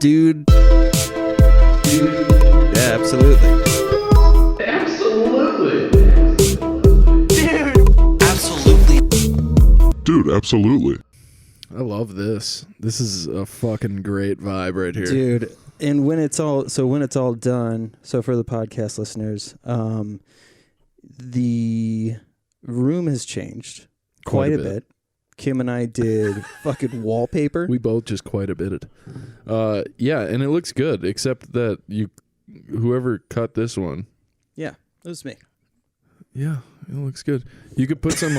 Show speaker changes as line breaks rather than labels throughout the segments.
dude. Yeah, absolutely.
Dude, absolutely.
I love this. This is a fucking great vibe right here.
Dude, and when it's all done, so for the podcast listeners, the room has changed quite a bit. Kim and I did fucking wallpaper.
We both just quite a bit. Yeah, and it looks good, except that whoever cut this one.
Yeah, it was me.
Yeah, it looks good. You could put some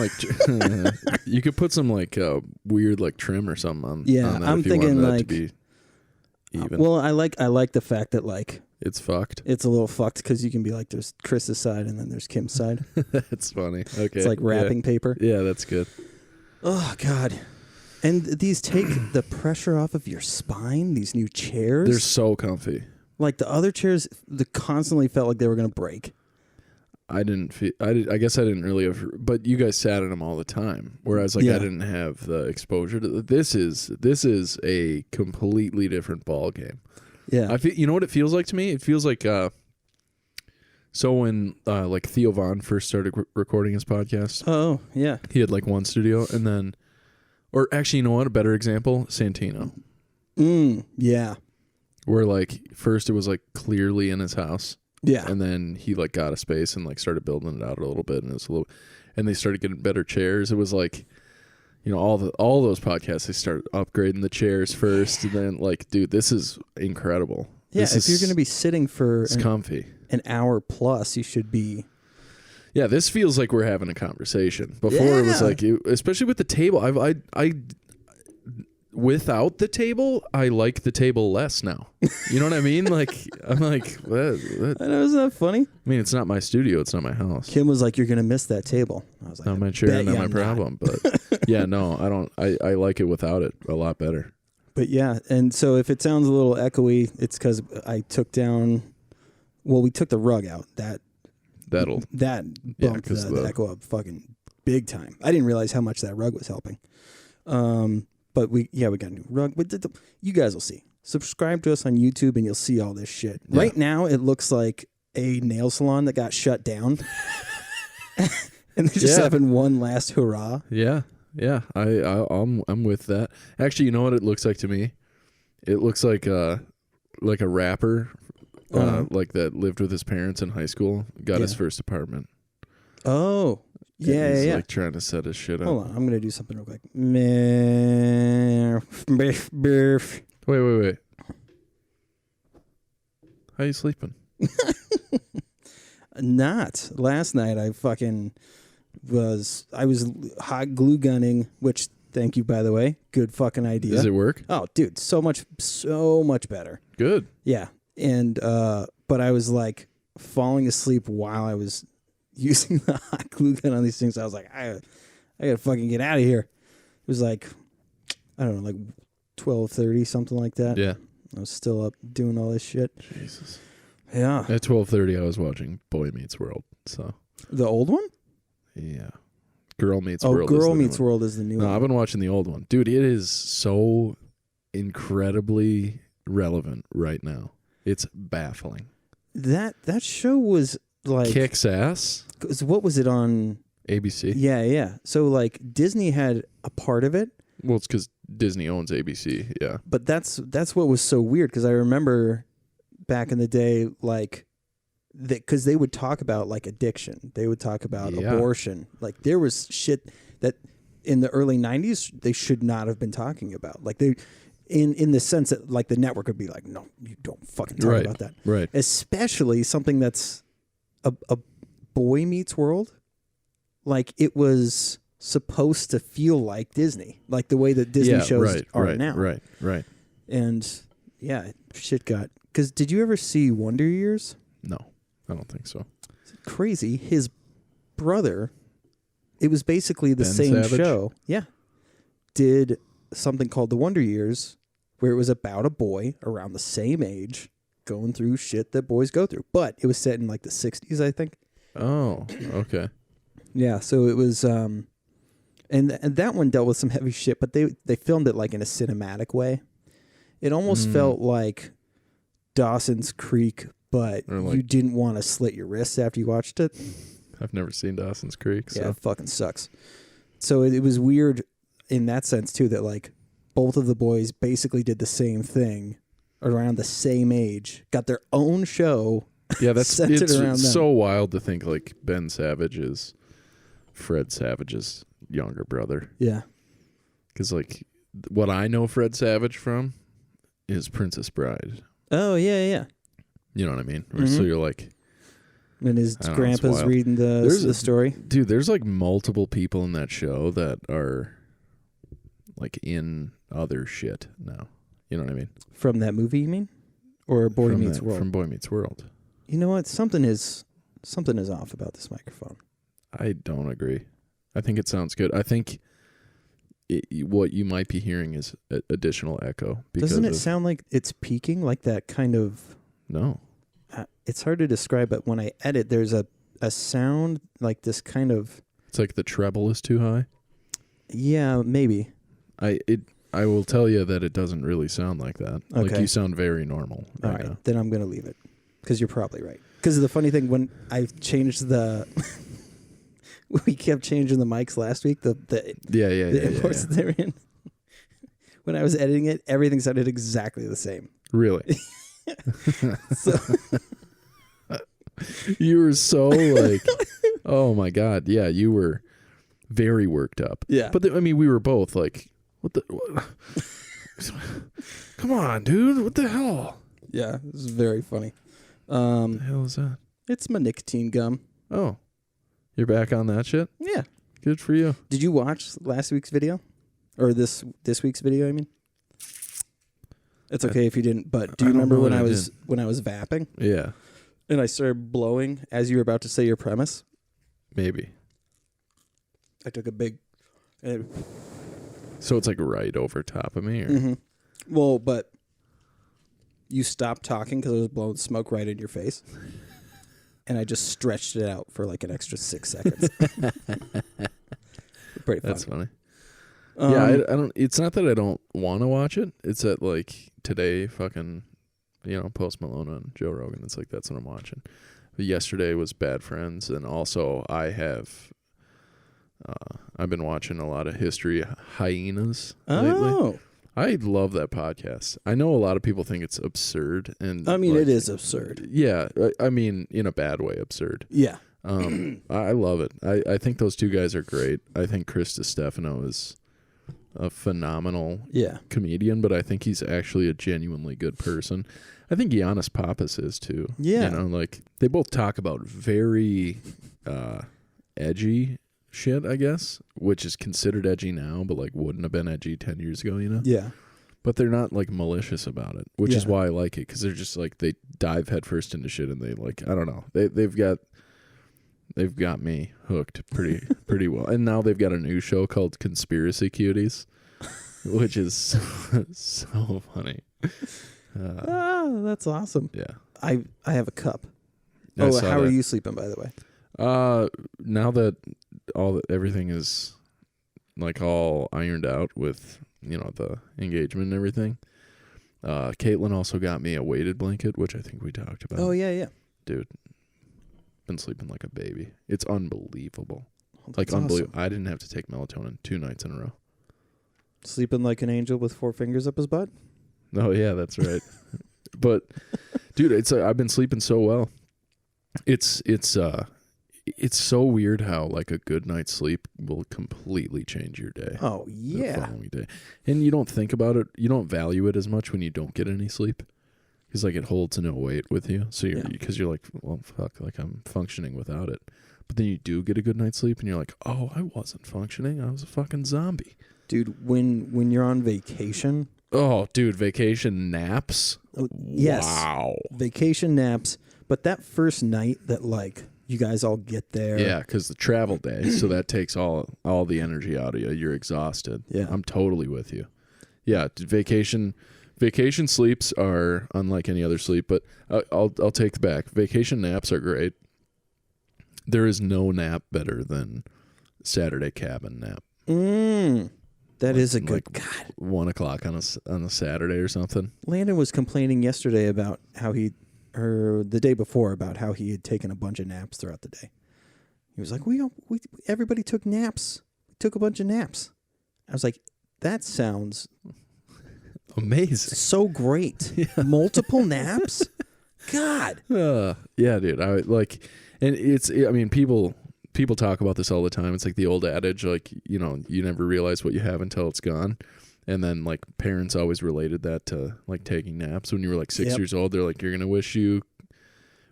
weird like trim or something on.
Yeah,
on that
I'm
if you
thinking
wanted that
like
to be even.
Well, I like the fact that like
it's fucked.
It's a little fucked because you can be like, there's Chris's side and then there's Kim's side.
That's funny. Okay,
it's like wrapping paper.
Yeah, that's good.
Oh God. And these take the pressure off of your spine. These new chairs.
They're so comfy.
Like the other chairs, they constantly felt like they were gonna break.
I guess I didn't really have, but you guys sat in them all the time. Whereas, like, I didn't have the exposure to this is a completely different ball game.
Yeah,
I feel. You know what it feels like to me? It feels like so when like Theo Von first started recording his podcast.
Oh yeah,
he had like one studio, and then, or actually, you know what? A better example, Santino.
Yeah,
where like first it was like clearly in his house.
Yeah.
And then he like got a space and like started building it out a little bit, and it was and they started getting better chairs. It was like, you know, all those podcasts, they started upgrading the chairs first, and then like, dude, this is incredible.
Yeah, if you're going to be sitting for
comfy
an hour plus, you should be.
Yeah, this feels like we're having a conversation. Before it was like, especially with the table, I without the table, I like the table less now. You know what I mean? Like, I'm like, what?
I know, isn't that funny?
I mean, it's not my studio. It's not my house.
Kim was like, you're going to miss that table. I was like,
not my chair, not my problem. But yeah, no, I don't. I like it without it a lot better.
But yeah, and so if it sounds a little echoey, it's because I took down, we took the rug out. That bumped the echo up fucking big time. I didn't realize how much that rug was helping. But we got a new rug. You guys will see. Subscribe to us on YouTube and you'll see all this shit. Yeah. Right now, it looks like a nail salon that got shut down. And they're just having one last hurrah.
Yeah. Yeah. I'm with that. Actually, you know what it looks like to me? It looks like a rapper like that lived with his parents in high school, got his first apartment. Oh.
Yeah,
he's like trying to set his shit up.
Hold on, I'm going to do something real quick.
Wait. How you sleeping?
Not. Last night I was hot glue gunning, which, thank you, by the way. Good fucking idea.
Does it work?
Oh, dude, so much better.
Good.
Yeah. And, but I was like falling asleep while I was using the hot glue gun on these things. I was like, I gotta fucking get out of here. It was like, I don't know, like 12:30, something like that.
Yeah.
I was still up doing all this shit.
Jesus.
Yeah.
At 12:30, I was watching Boy Meets World. So
the old one?
Yeah. Girl Meets World.
Girl Meets World is the new one.
No, I've been watching the old one. Dude, it is so incredibly relevant right now. It's baffling.
That show was like
kicks ass.
What was it on?
ABC.
Yeah. So like Disney had a part of it.
Well, it's because Disney owns ABC. Yeah.
But that's what was so weird, because I remember back in the day, like, because they would talk about like addiction, they would talk about abortion. Like there was shit that in the early 90s they should not have been talking about. Like they. In the sense that like the network would be like, no, you don't fucking talk about that.
Right.
Especially something that's a Boy Meets World. Like it was supposed to feel like Disney, like the way that Disney shows are now.
Right.
And yeah, shit got. Because did you ever see Wonder Years?
No, I don't think so.
It's crazy. His brother, it was basically the
Ben
same
Savage?
show. Yeah. Did something called The Wonder Years, where it was about a boy around the same age going through shit that boys go through. But it was set in like the 60s, I think.
Oh, okay.
Yeah, so it was and that one dealt with some heavy shit, but they filmed it like in a cinematic way. It almost felt like Dawson's Creek, but you didn't want to slit your wrists after you watched it.
I've never seen Dawson's Creek. So.
Yeah, it fucking sucks. So it was weird in that sense, too, that like both of the boys basically did the same thing around the same age, got their own show.
Yeah, it's so wild to think like Ben Savage is Fred Savage's younger brother.
Yeah.
Because like what I know Fred Savage from is Princess Bride.
Oh, yeah.
You know what I mean? So you're like...
And his grandpa's reading the story.
Dude, there's like multiple people in that show that are like in other shit now. You know what I mean?
From that movie, you mean? Or Boy Meets World?
From Boy Meets World.
You know what? Something is off about this microphone.
I don't agree. I think it sounds good. I think what you might be hearing is additional echo.
Doesn't it sound like it's peaking? Like that kind of...
No.
It's hard to describe, but when I edit, there's a sound like this kind of...
It's like the treble is too high?
Yeah, maybe.
I will tell you that it doesn't really sound like that. Okay. Like you sound very normal right
All right,
now.
Then I'm going to leave it. Because you're probably right. Because the funny thing, when I changed the... we kept changing the mics last week, the imports that they were in. When I was editing it, everything sounded exactly the same.
Really?
So...
You were so like, oh my God. Yeah, you were very worked up.
Yeah.
But I mean, we were both like, what? Come on, dude. What the hell?
Yeah, this is very funny.
What the hell is that?
It's my nicotine gum.
Oh, you're back on that shit?
Yeah.
Good for you.
Did you watch last week's video? Or this week's video, I mean? It's okay if you didn't, but do you remember when I was vapping?
Yeah.
And I started blowing as you were about to say your premise?
Maybe.
I took a big...
So it's like right over top of me? Or?
Mm-hmm. Well, but you stopped talking because I was blowing smoke right in your face. And I just stretched it out for like an extra 6 seconds. Pretty funny.
That's funny. Yeah, I don't... It's not that I don't want to watch it. It's that like today fucking... You know, Post Malone and Joe Rogan. It's like, that's what I'm watching. But yesterday was Bad Friends. And also I've been watching a lot of History Hyenas lately. I love that podcast. I know a lot of people think it's absurd. And
I mean, like, it is absurd.
Yeah. I mean, in a bad way, absurd.
Yeah.
I love it. I think those two guys are great. I think Chris DiStefano is a phenomenal comedian, but I think he's actually a genuinely good person. I think Giannis Pappas is too.
Yeah.
You know, like they both talk about very edgy shit, I guess, which is considered edgy now, but like wouldn't have been edgy 10 years ago, you know?
Yeah.
But they're not like malicious about it, which is why I like it, because they're just like, they dive headfirst into shit and they like, I don't know. They've got me hooked pretty well. And now they've got a new show called Conspiracy Cuties, which is so funny.
That's awesome.
Yeah.
I have a cup. How are you sleeping, by the way?
Now that everything is like all ironed out with, you know, the engagement and everything, Caitlin also got me a weighted blanket, which I think we talked about.
Oh, yeah.
Dude, been sleeping like a baby. It's unbelievable.
Like
unbelievable. Awesome. I didn't have to take melatonin 2 nights in a row.
Sleeping like an angel with 4 fingers up his butt?
Oh, yeah, that's right. But, dude, I've been sleeping so well. It's so weird how like a good night's sleep will completely change your day.
Oh, yeah.
The following day. And you don't think about it. You don't value it as much when you don't get any sleep. Because like it holds no weight with you. So because you're like, well, fuck, like I'm functioning without it. But then you do get a good night's sleep and you're like, oh, I wasn't functioning. I was a fucking zombie.
Dude, when you're on vacation.
Oh, dude, vacation naps.
Oh, yes.
Wow.
Vacation naps. But that first night that like you guys all get there.
Yeah, because the travel day. So that takes all the energy out of you. You're exhausted.
Yeah.
I'm totally with you. Yeah, vacation sleeps are unlike any other sleep, but I'll take it back. Vacation naps are great. There is no nap better than Saturday cabin nap.
That is a good God.
1 o'clock on a Saturday or something.
Landon was complaining yesterday about how the day before about how he had taken a bunch of naps throughout the day. He was like, everybody took naps. We took a bunch of naps. I was like, that sounds
amazing.
So great. Yeah. Multiple naps? God.
Yeah, dude. And people talk about this all the time. It's like the old adage, like, you know, you never realize what you have until it's gone. And then, like, parents always related that to, like, taking naps. When you were, like, 6 years old, they're like, you're going to wish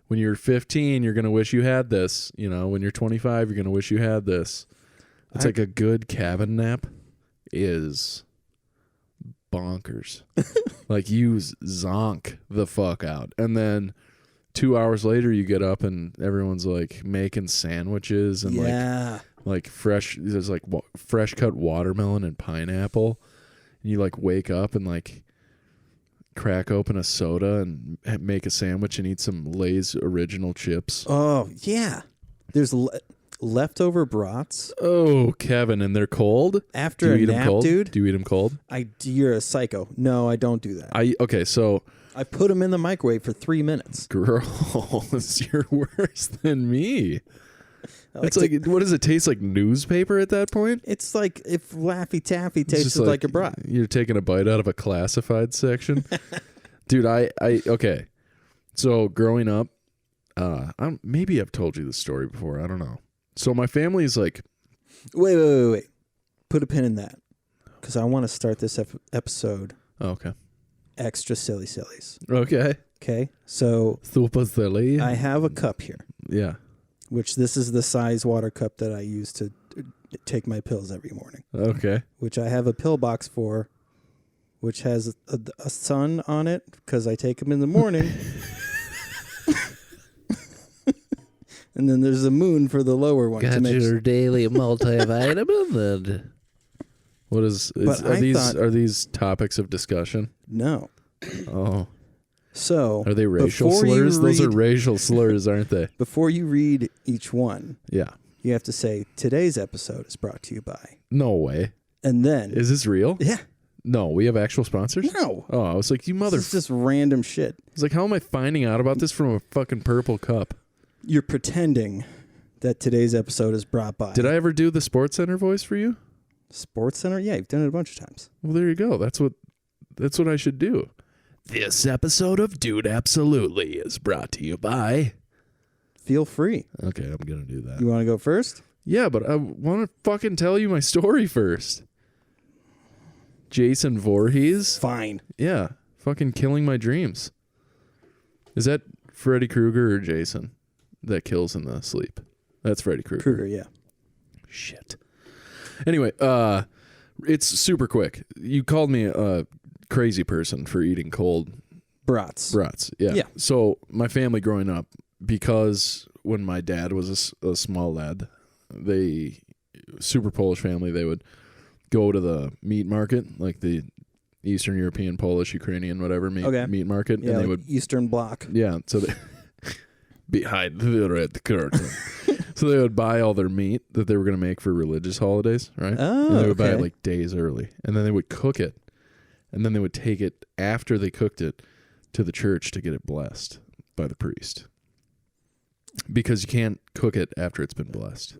when you're 15, you're going to wish you had this. You know, when you're 25, you're going to wish you had this. It's like a good cabin nap is bonkers. Like, you zonk the fuck out. And then 2 hours later, you get up and everyone's, like, making sandwiches and, like fresh, there's, like, fresh cut watermelon and pineapple. And you, like, wake up and, like, crack open a soda and make a sandwich and eat some Lay's original chips.
Oh, yeah. There's leftover brats.
Oh, Kevin, and they're cold?
After a nap, dude?
Do you eat them cold?
You're a psycho. No, I don't do that.
Okay, so
I put them in the microwave for 3 minutes.
Gross. You're worse than me. It's like, what does it taste like? Newspaper at that point?
It's like if Laffy Taffy tasted like a brat.
You're taking a bite out of a classified section. Dude, okay. So growing up, maybe I've told you this story before. I don't know. So my family is like...
Wait. Put a pin in that. Because I want to start this episode.
Oh, okay.
Extra sillies.
Okay.
Okay. So...
Super silly.
I have a cup here.
Yeah.
Which this is the size water cup that I use to take my pills every morning.
Okay.
Which I have a pill box for, which has a sun on it because I take them in the morning. And then there's a moon for the lower one.
Got your daily multivitamin.
What are these topics of discussion?
No.
Oh.
So
are they racial slurs? Those are racial slurs, aren't they?
Before you read each one,
yeah,
you have to say today's episode is brought to you by.
No way.
And then
is this real?
Yeah.
No, we have actual sponsors?
No.
Oh, I was like, you mother.
This is just random shit.
I was like, how am I finding out about this from a fucking purple cup?
You're pretending that today's episode is brought by.
Did I ever do the Sports Center voice for you?
Sports Center? Yeah, you've done it a bunch of times.
Well, there you go. That's what I should do. This episode of Dude Absolutely is brought to you by...
Feel free.
Okay, I'm going to do that.
You want to go first?
Yeah, but I want to fucking tell you my story first. Jason Voorhees.
Fine.
Yeah, fucking killing my dreams. Is that Freddy Krueger or Jason that kills in the sleep? That's Freddy Krueger.
Krueger, yeah.
Shit. Anyway, it's super quick. You called me a crazy person for eating cold
brats.
Yeah. So my family growing up, because when my dad was a small lad, super Polish family, they would go to the meat market, like the Eastern European, Polish, Ukrainian, whatever meat market,
yeah,
and they
like
would
Eastern Bloc.
Yeah, so they behind the red curtain. So they would buy all their meat that they were going to make for religious holidays, right?
Oh,
and they would buy it like days early, and then they would cook it. And then they would take it after they cooked it to the church to get it blessed by the priest. Because you can't cook it after it's been blessed.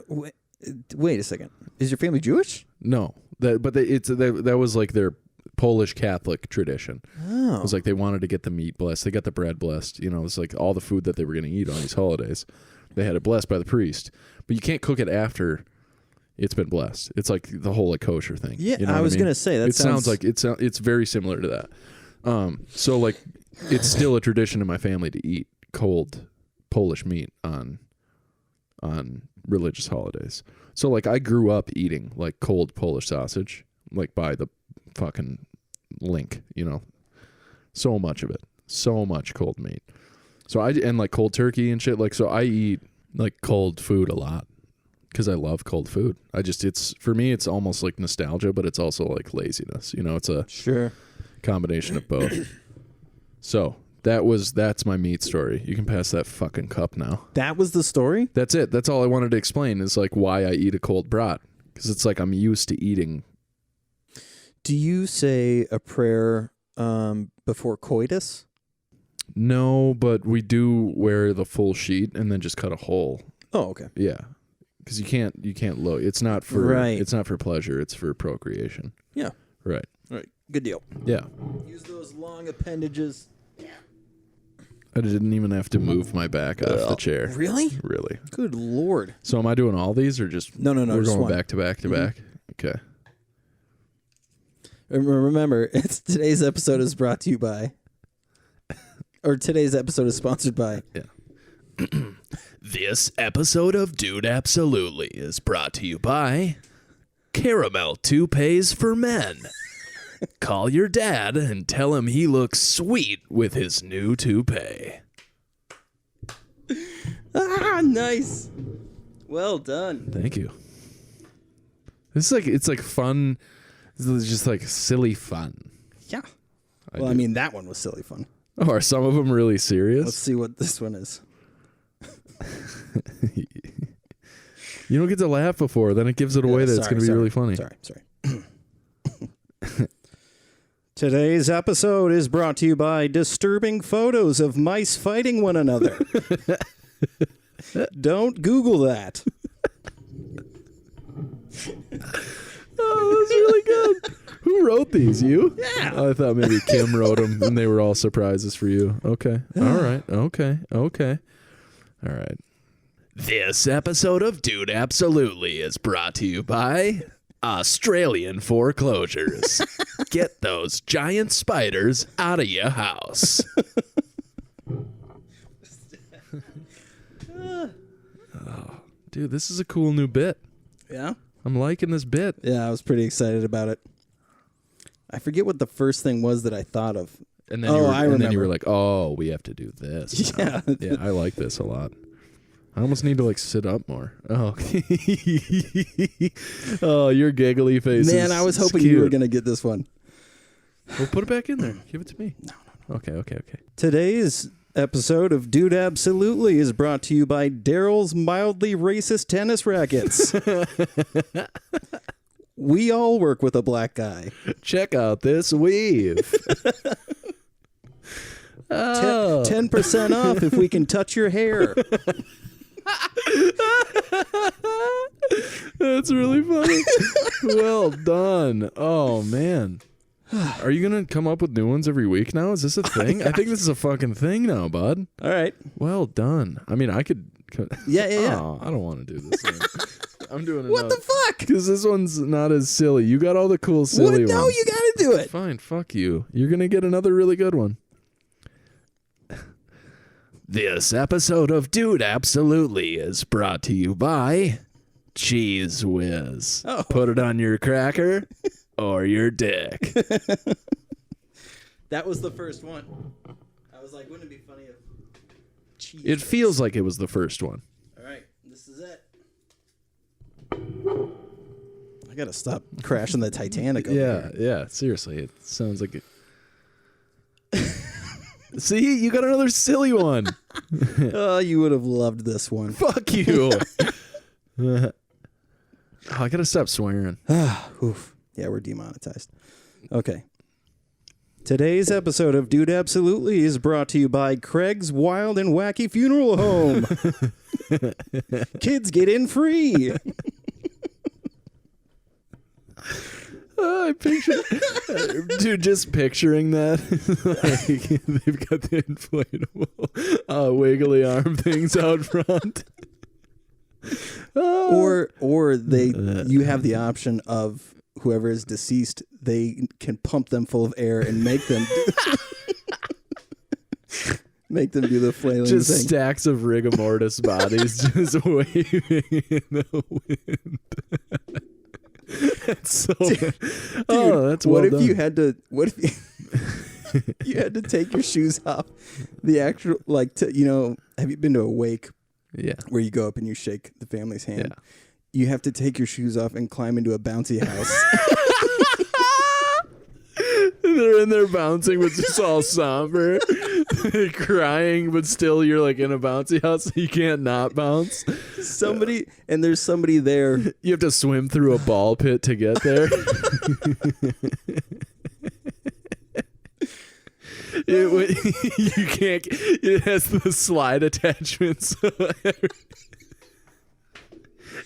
Wait a second. Is your family Jewish?
No. That was like their Polish Catholic tradition.
Oh.
It was like they wanted to get the meat blessed. They got the bread blessed. You know, it was like all the food that they were going to eat on these holidays. They had it blessed by the priest. But you can't cook it after it's been blessed. It's like the whole like kosher thing.
Yeah,
you know
I was going to say that.
It sounds like it's very similar to that. So like it's still a tradition in my family to eat cold Polish meat on religious holidays. So like I grew up eating like cold Polish sausage, like by the fucking link, you know. So much of it. So much cold meat. And like cold turkey and shit. Like so I eat like cold food a lot. Because I love cold food. For me, it's almost like nostalgia, but it's also like laziness. You know, it's a combination of both. So that's my meat story. You can pass that fucking cup now.
That was the story?
That's it. That's all I wanted to explain is like why I eat a cold brat. Because it's like I'm used to eating
Do you say a prayer before coitus?
No, but we do wear the full sheet and then just cut a hole.
Oh, okay.
Yeah, because you can't load. It's not for It's not for pleasure. It's for procreation.
Yeah.
Right.
Right. Good deal.
Yeah.
Use those long appendages.
I didn't even have to move my back off the chair.
Really?
Really.
Good Lord.
So am I doing all these or just...
No.
We're
just
going
one.
back to back to back? Okay.
Remember, today's episode is brought to you by... Or today's episode is sponsored by...
Yeah. This episode of Dude Absolutely is brought to you by Caramel Toupees for Men. Call your dad and tell him he looks sweet with his new toupee.
Ah, nice. Well done.
Thank you. It's like fun. It's just like silly fun.
Yeah. I mean, that one was silly fun.
Oh, are some of them really serious?
Let's see what this one is.
You don't get to laugh before, then it gives it away that it's going to be really funny.
Sorry. Today's episode is brought to you by disturbing photos of mice fighting one another. Don't Google that.
Oh, that's really good. Who wrote these? You?
Yeah.
I thought maybe Kim wrote them, and they were all surprises for you. Okay. All right. Okay. All right. This episode of Dude Absolutely is brought to you by Australian Foreclosures. Get those giant spiders out of your house. Oh, dude, this is a cool new bit.
Yeah?
I'm liking this bit.
Yeah, I was pretty excited about it. I forget what the first thing was that I thought of.
And then, you were like, oh, we have to do this.
Yeah.
Yeah, I like this a lot. I almost need to like sit up more. Oh, oh, your giggly face.
Man, I was hoping you were going to get this one.
Well, put it back in there. Give it to me.
No.
Okay.
Today's episode of Dude Absolutely is brought to you by Daryl's mildly racist tennis rackets. We all work with a black guy.
Check out this weave.
10% off if we can touch your hair.
That's really funny. Well done. Oh, man. Are you going to come up with new ones every week now? Is this a thing? I think this is a fucking thing now, bud.
All right.
Well done. I mean, I could...
Yeah.
Oh, I don't want to do this thing. I'm doing it.
What the fuck?
Because this one's not as silly. You got all the cool silly ones.
No, you got to do it.
Fine, fuck you. You're going to get another really good one. This episode of Dude Absolutely is brought to you by Cheese Whiz.
Oh.
Put it on your cracker or your dick.
That was the first one. I was like, wouldn't it be funny if cheese...
It feels like it was the first one.
All right, this is it. I got to stop crashing the Titanic over here.
Yeah, seriously. It sounds like it. See, you got another silly one.
Oh, you would have loved this one.
Fuck you. Oh, I gotta stop swearing.
Oof. Yeah, we're demonetized. Okay. Today's episode of Dude Absolutely is brought to you by Craig's Wild and Wacky Funeral Home. Kids get in free.
I picture, dude, just picturing that. Like, they've got the inflatable, wiggly arm things out front.
Or you have the option of whoever is deceased, they can pump them full of air and make them do the flailing
just
thing.
Stacks of rigor mortis bodies just waving in the wind. That's so.
Dude,
that's
what
well
if
done.
you had to? What if you had to take your shoes off? The actual, like, have you been to a wake?
Yeah.
Where you go up and you shake the family's hand.
Yeah.
You have to take your shoes off and climb into a bouncy house.
They're in there bouncing, but it's all somber. crying, but still you're like in a bouncy house, so you can't not bounce.
There's somebody there.
You have to swim through a ball pit to get there. You can't. It has the slide attachment, so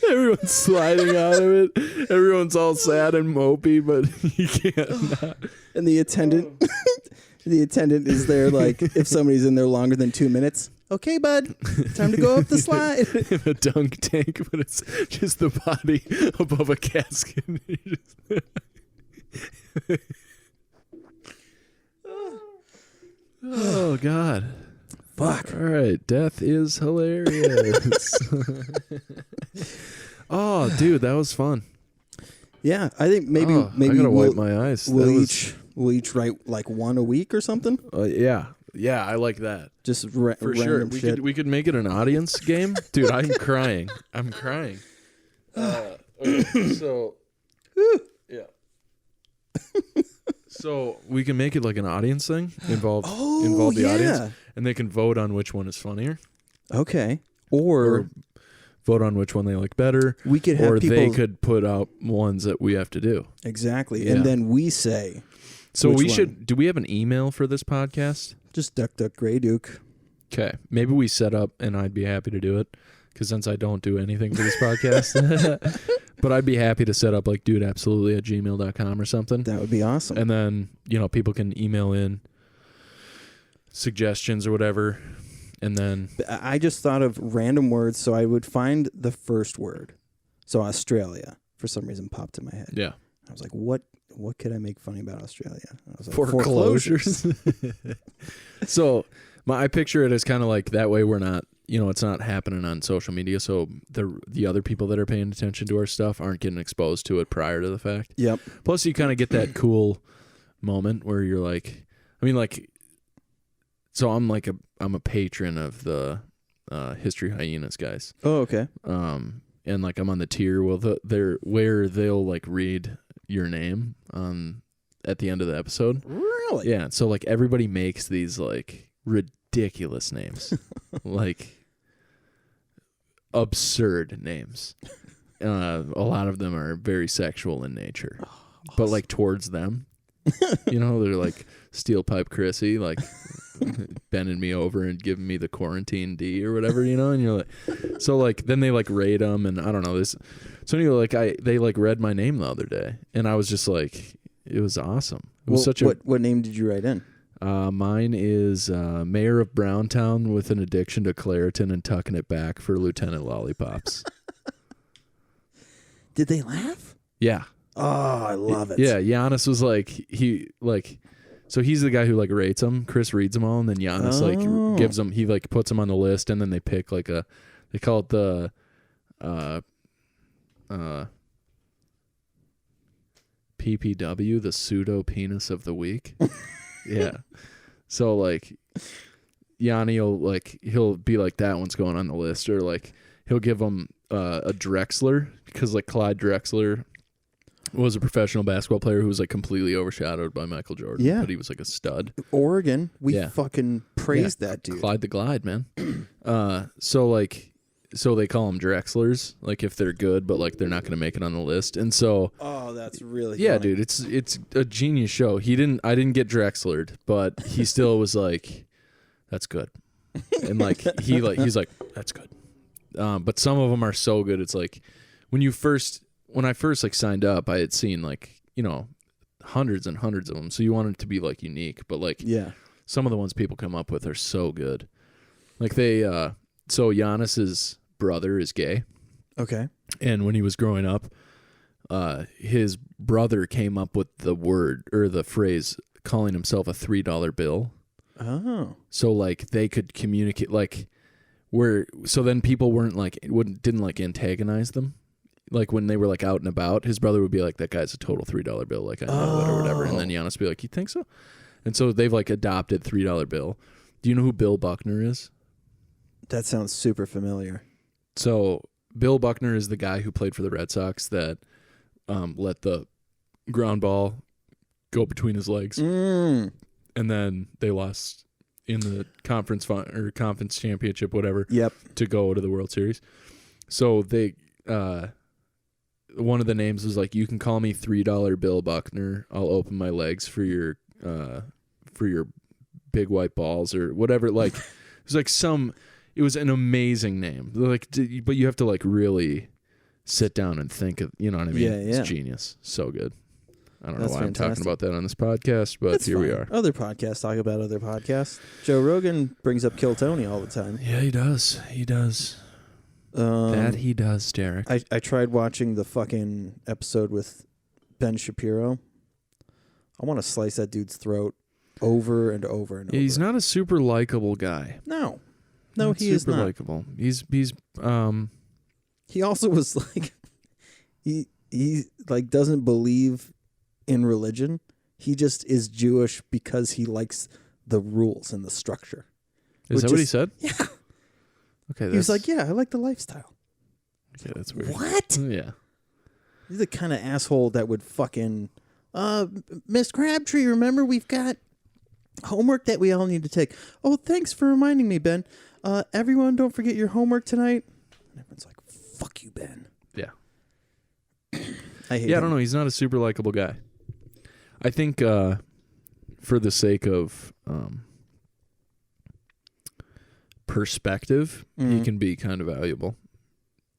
everyone's sliding out of it. Everyone's all sad and mopey, but you can't not.
And the attendant, is there like, if somebody's in there longer than 2 minutes, okay, bud, time to go up the slide.
In a dunk tank, but it's just the body above a casket. Oh, God.
Fuck.
All right. Death is hilarious. Oh, dude, that was fun.
Yeah, I think maybe
I gotta wipe my eyes.
We'll each write like one a week or something.
Yeah, I like that.
Just
for sure. We could make it an audience game, dude. I'm crying. Okay, so yeah. So we can make it like an audience thing. Involve the audience, and they can vote on which one is funnier.
Okay, or
vote on which one they like better.
We could have
they could put out ones that we have to do.
Exactly, and then we say.
So we should. Do we have an email for this podcast?
Just Duck Grey Duke.
Okay, maybe we set up, and I'd be happy to do it because since I don't do anything for this podcast, but I'd be happy to set up like dudeabsolutely@gmail.com or something.
That would be awesome.
And then people can email in suggestions or whatever. And then
I just thought of random words, so I would find the first word. So Australia, for some reason, popped in my head.
Yeah.
I was like, what could I make funny about Australia? I was like,
foreclosures. So I picture it as kind of like that way we're not, it's not happening on social media. So the other people that are paying attention to our stuff aren't getting exposed to it prior to the fact.
Yep.
Plus you kind of get that cool moment where you're like, so I'm a patron of the History Hyenas guys.
Oh, okay.
And like I'm on the tier where they'll like read your name at the end of the episode.
Really?
Yeah. So like everybody makes these like ridiculous names, like absurd names. A lot of them are very sexual in nature, but like towards them, they're like Steel Pipe Chrissy, like bending me over and giving me the quarantine D or whatever, and you're like, so like then they like rate them, and I don't know this. So anyway, like they like read my name the other day, and I was just like, it was awesome. It was
what name did you write in?
Mine is Mayor of Browntown with an addiction to Claritin and tucking it back for Lieutenant Lollipops.
Did they laugh?
Yeah.
Oh, I love it.
Yeah, Giannis was so he's the guy who like rates them. Chris reads them all, and then Giannis like gives them. He like puts them on the list, and then they pick like they call it the PPW, the pseudo penis of the week. Yeah. So like Yanni he'll be like, that one's going on the list, or like he'll give them a Drexler, because like Clyde Drexler was a professional basketball player who was like completely overshadowed by Michael Jordan.
Yeah.
But he was like a stud.
Oregon, we fucking praised that dude.
Clyde the Glide, man. So they call them Drexlers, like if they're good, but like they're not going to make it on the list. And so,
that's really
funny.
Dude.
It's a genius show. I didn't get Drexlered, but he still was like, that's good. And like he's like, that's good. But some of them are so good. It's like when I first like signed up, I had seen like, hundreds and hundreds of them. So you want it to be like unique, but like some of the ones people come up with are so good. Like so Giannis's brother is gay.
Okay.
And when he was growing up, his brother came up with the word or the phrase calling himself a $3 bill.
Oh.
So like they could communicate so then people didn't like antagonize them. Like when they were like out and about, his brother would be like, that guy's a total $3 bill. Like I know it or whatever. And then Giannis would be like, you think so? And so they've like adopted $3 bill. Do you know who Bill Buckner is?
That sounds super familiar.
So Bill Buckner is the guy who played for the Red Sox that let the ground ball go between his legs. And then they lost in the conference or conference championship, whatever.
Yep.
To go to the World Series. So they, one of the names was like, you can call me $3 Bill Buckner. I'll open my legs for your big white balls or whatever. Like, it was like it was an amazing name. Like, but you have to like really sit down and think of, you know what I mean?
Yeah.
It's genius. So good. I don't know why
fantastic.
I'm talking about that on this podcast, but
That's
here
fine.
we are.
Other podcasts talk about other podcasts. Joe Rogan brings up Kill Tony all the time.
Yeah, he does. He does. That he does, Derek.
I tried watching the fucking episode with Ben Shapiro. I want to slice that dude's throat over and over and over.
He's not a super likable guy.
No,
not
he is not.
Super likable. He's
He also was like, he like doesn't believe in religion. He just is Jewish because he likes the rules and the structure.
Is that what he said?
Yeah.
Okay.
He was like, yeah, I like the lifestyle.
Okay, that's weird.
What?
Yeah.
He's the kind of asshole that would fucking, Miss Crabtree, remember we've got homework that we all need to take. Oh, thanks for reminding me, Ben. Everyone, don't forget your homework tonight. And everyone's like, fuck you, Ben.
Yeah.
I hate him.
I don't know. He's not a super likable guy. I think for the sake of perspective, he can be kind of valuable.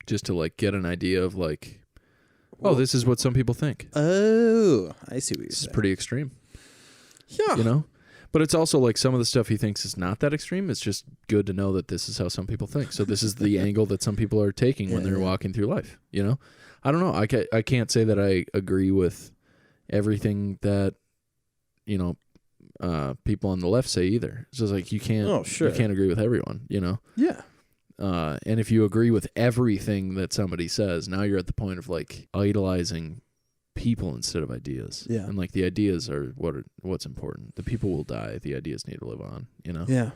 Just to like get an idea of like, this is what some people think.
Oh, I see what you're saying.
It's pretty extreme.
Yeah.
You know? But it's also like some of the stuff he thinks is not that extreme. It's just good to know that this is how some people think. So this is the angle that some people are taking when they're walking through life. You know? I don't know. I can't say that I agree with everything that, you know, people on the left say either. It's just like you can't agree with everyone, you know?
Yeah.
And if you agree with everything that somebody says, now you're at the point of like idolizing people instead of ideas.
Yeah.
And like the ideas are what's important. The people will die. The ideas need to live on, you know?
Yeah.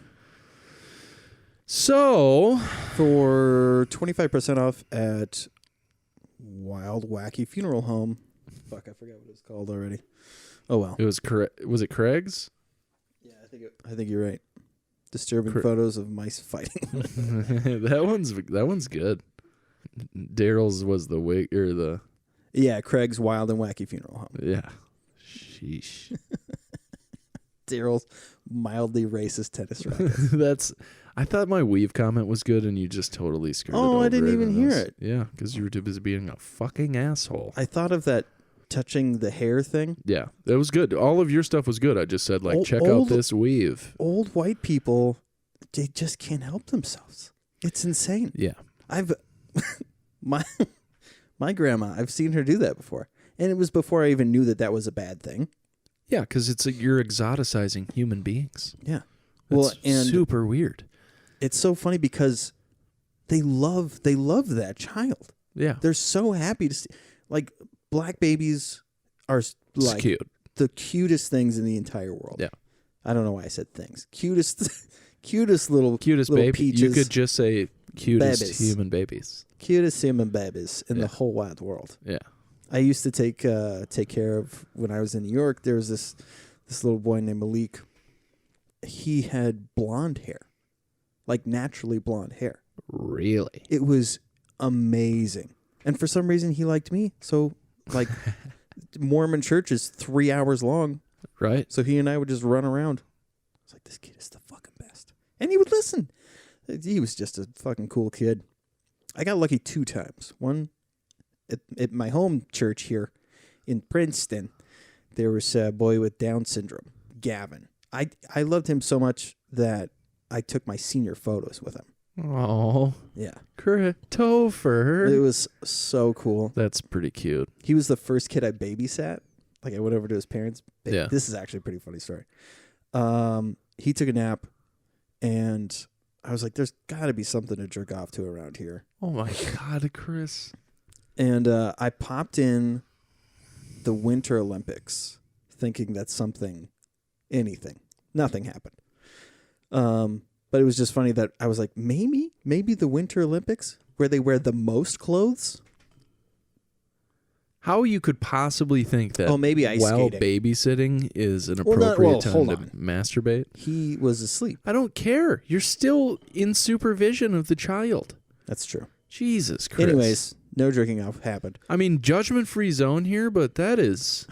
So
for 25% off at Wild Wacky Funeral Home. Fuck, I forgot what it's called already. Oh well.
it was was it Craig's?
Yeah, I think you're right. Disturbing photos of mice fighting.
that one's good. Daryl's was the wig or the
Yeah, Craig's Wild and Wacky Funeral Home.
Yeah. Sheesh.
Daryl's mildly racist tennis racket.
I thought my weave comment was good and you just totally screwed it over.
Oh, I didn't even hear it.
Yeah, because you were too busy being a fucking asshole.
I thought of that touching the hair thing.
Yeah, that was good. All of your stuff was good. I just said, like, check out this weave.
Old white people, they just can't help themselves. It's insane.
Yeah.
My grandma, I've seen her do that before. And it was before I even knew that was a bad thing.
Yeah, because you're exoticizing human beings.
Yeah.
That's super weird.
It's so funny because they love that child.
Yeah.
They're so happy to see. Like, black babies are like
cute.
The cutest things in the entire world.
Yeah.
I don't know why I said things. Cutest little
baby.
peaches.
You could just say cutest
babies.
Human babies.
Cutest human babies in the whole wide world.
Yeah.
I used to take care of, when I was in New York, there was this little boy named Malik. He had blonde hair. Like naturally blonde hair.
Really?
It was amazing. And for some reason he liked me. So like Mormon church is 3 hours long.
Right.
So he and I would just run around. I was like, this kid is the fucking best. And he would listen. He was just a fucking cool kid. I got lucky 2 times. One, at my home church here in Princeton, there was a boy with Down syndrome, Gavin. I loved him so much that I took my senior photos with him.
Oh.
Yeah.
Topher.
It was so cool.
That's pretty cute.
He was the first kid I babysat. Like I went over to his parents.
Yeah.
This is actually a pretty funny story. He took a nap and I was like, there's got to be something to jerk off to around here.
Oh my God, Chris.
And I popped in the Winter Olympics thinking that's anything. Nothing happened. But it was just funny that I was like, maybe the Winter Olympics where they wear the most clothes.
how you could possibly think that
maybe ice
while
skating.
babysitting is an appropriate time to masturbate.
He was asleep.
I don't care. You're still in supervision of the child.
That's true.
Jesus Christ.
Anyways, no jerking off happened.
I mean, judgment-free zone here, but that is...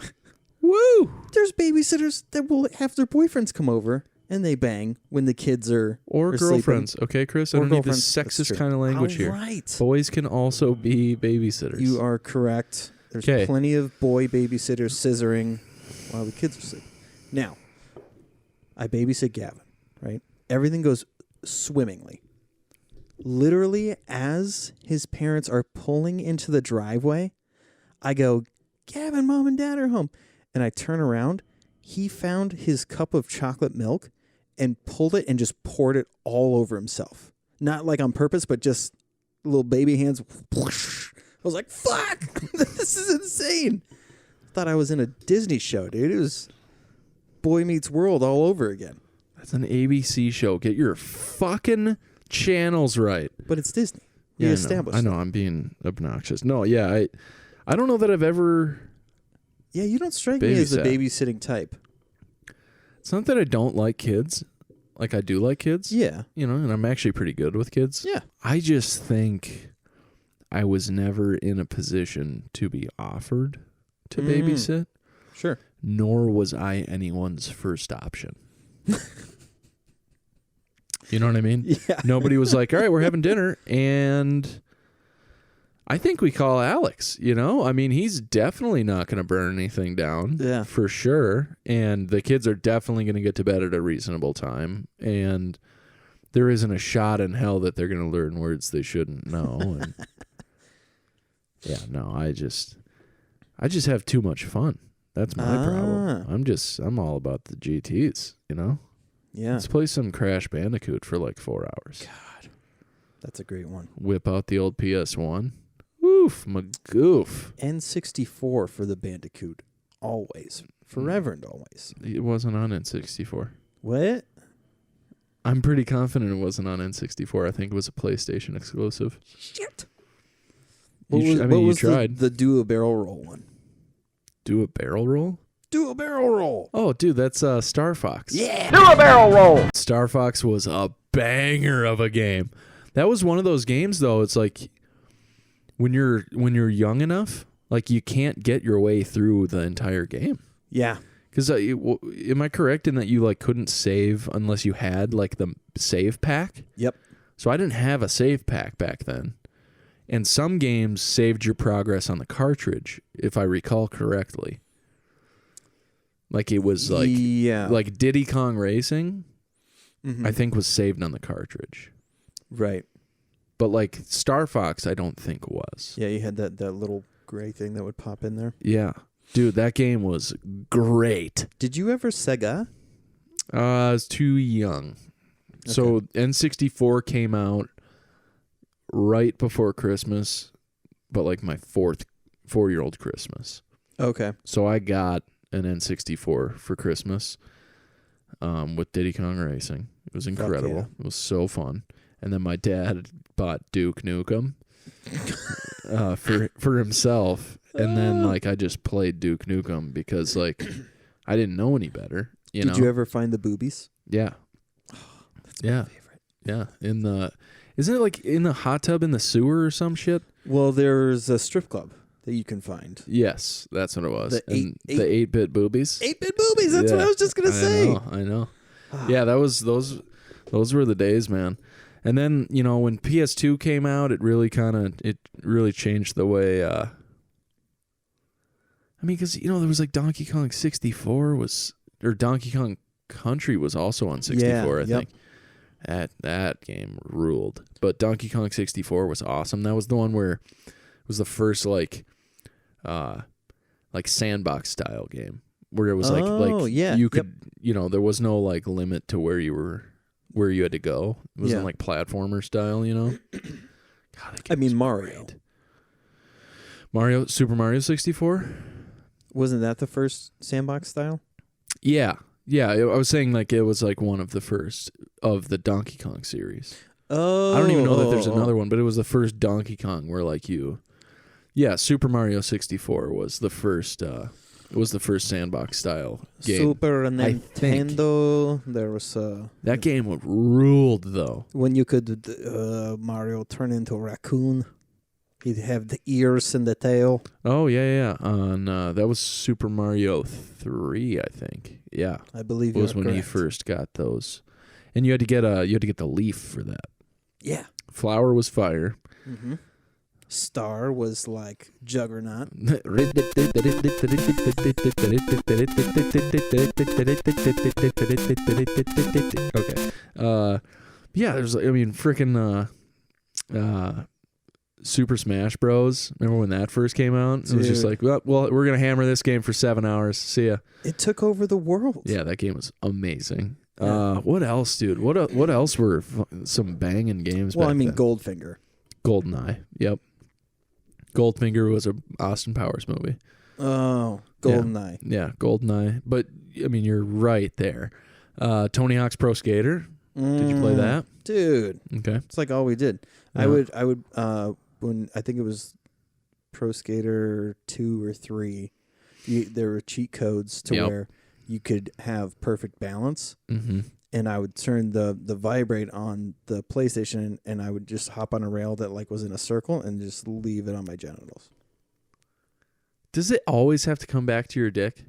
Woo!
There's babysitters that will have their boyfriends come over and they bang when the kids are
girlfriends.
sleeping.
Okay, Chris? I don't need this sexist kind of language here.
Right.
Boys can also be babysitters.
You are correct. There's plenty of boy babysitters scissoring while the kids are sleeping. Now, I babysit Gavin, right? Everything goes swimmingly. Literally, as his parents are pulling into the driveway, I go, Gavin, Mom and Dad are home. And I turn around. He found his cup of chocolate milk and pulled it and just poured it all over himself. Not like on purpose, but just little baby hands. I was like, fuck, this is insane. Thought I was in a Disney show, dude. It was Boy Meets World all over again.
That's an ABC show. Get your fucking channels right.
But it's Disney. We established.
I know. I'm being obnoxious. No, yeah. I don't know that I've ever...
Yeah, you don't strike me as the babysitting type.
It's not that I don't like kids. Like, I do like kids.
Yeah.
You know, and I'm actually pretty good with kids.
Yeah.
I just think I was never in a position to be offered to babysit.
Sure.
Nor was I anyone's first option. You know what I mean?
Yeah.
Nobody was like, all right, we're having dinner, and I think we call Alex, you know? I mean, he's definitely not going to burn anything down.
Yeah.
For sure. And the kids are definitely going to get to bed at a reasonable time. And there isn't a shot in hell that they're going to learn words they shouldn't know. And yeah, no, I just have too much fun. That's my problem. I'm all about the GTs, you know?
Yeah.
Let's play some Crash Bandicoot for like 4 hours.
God. That's a great one.
Whip out the old PS1. Oof, magoof.
N64 for the Bandicoot. Always. Forever and always.
It wasn't on N64.
What?
I'm pretty confident it wasn't on N64. I think it was a PlayStation exclusive.
Shit.
You tried.
The do a barrel roll one?
Do a barrel roll?
Do a barrel roll.
Oh, dude, that's Star Fox.
Yeah.
Do a barrel roll.
Star Fox was a banger of a game. That was one of those games, though. It's like when you're young enough, like you can't get your way through the entire game.
Yeah.
Because am I correct in that you like couldn't save unless you had like the save pack?
Yep.
So I didn't have a save pack back then. And some games saved your progress on the cartridge, if I recall correctly. Like it was like Diddy Kong Racing, I think was saved on the cartridge.
Right.
But like Star Fox, I don't think was.
Yeah, you had that little gray thing that would pop in there.
Yeah. Dude, that game was great.
Did you ever Sega?
I was too young. Okay. So N64 came out right before Christmas, but like my four-year-old Christmas.
Okay.
So I got an N64 for Christmas with Diddy Kong Racing. It was incredible. Yeah. It was so fun. And then my dad bought Duke Nukem for himself. And then like I just played Duke Nukem because like I didn't know any better. Did
you ever find the boobies?
Yeah.
Oh, that's my favorite.
Yeah. Isn't it like in the hot tub in the sewer or some shit?
Well, there's a strip club that you can find.
Yes, that's what it was.
The
8-bit boobies.
8-bit boobies. That's what I was just gonna say.
I know. Yeah, that was those were the days, man. And then when PS2 came out, it really changed the way. I mean, because there was like Donkey Kong 64 or Donkey Kong Country was also on 64. I think that game ruled. But Donkey Kong 64 was awesome. That was the one where it was the first like sandbox style game where it was you could there was no like limit to where you had to go. It wasn't like platformer style, God,
I mean Mario.
Great. Super Mario 64?
Wasn't that the first sandbox style?
Yeah. Yeah, I was saying like it was like one of the first of the Donkey Kong series.
Oh.
I don't even know that there's another one, but it was the first Donkey Kong where like you Yeah, Super Mario 64 was the first. Was the first sandbox style game.
Super Nintendo. There was
that game ruled though.
When you could Mario turn into a raccoon. He'd have the ears and the tail.
Oh yeah. On that was Super Mario 3, I think. Yeah,
I believe
was when he first got those, and you had to get the leaf for that.
Yeah.
Flower was fire.
Mm-hmm. Star was like Juggernaut.
Okay. Yeah, there's freaking Super Smash Bros. Remember when that first came out? Dude. It was just like, well, we're going to hammer this game for 7 hours. See ya.
It took over the world.
Yeah, that game was amazing. Yeah. What else, dude? What else were some banging games back then?
Goldfinger.
GoldenEye. Yep. Goldfinger was a Austin Powers movie.
Oh, GoldenEye.
Yeah, GoldenEye. But, you're right there. Tony Hawk's Pro Skater. Did you play that?
Dude.
Okay.
It's like all we did. Yeah. I would when I think it was Pro Skater 2 or 3, there were cheat codes to where you could have perfect balance. Mm-hmm. And I would turn the vibrate on the PlayStation, and I would just hop on a rail that was in a circle and just leave it on my genitals.
Does it always have to come back to your dick?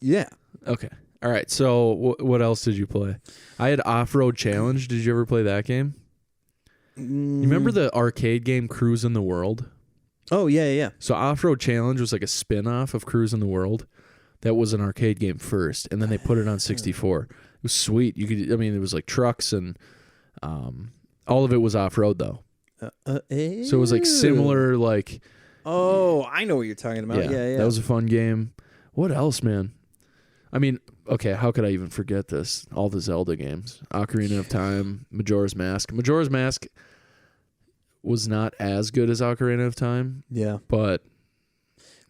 Yeah.
Okay. All right. So what else did you play? I had Off-Road Challenge. Did you ever play that game? You remember the arcade game Cruising the World?
Oh, yeah.
So Off-Road Challenge was like a spin-off of Cruising the World. That was an arcade game first, and then they put it on 64. It was sweet. You could, it was like trucks and all of it was off-road though. So it was like similar, like.
Oh, I know what you're talking about. Yeah.
That was a fun game. What else, man? Okay, how could I even forget this? All the Zelda games. Ocarina of Time, Majora's Mask. Majora's Mask was not as good as Ocarina of Time.
Yeah.
But.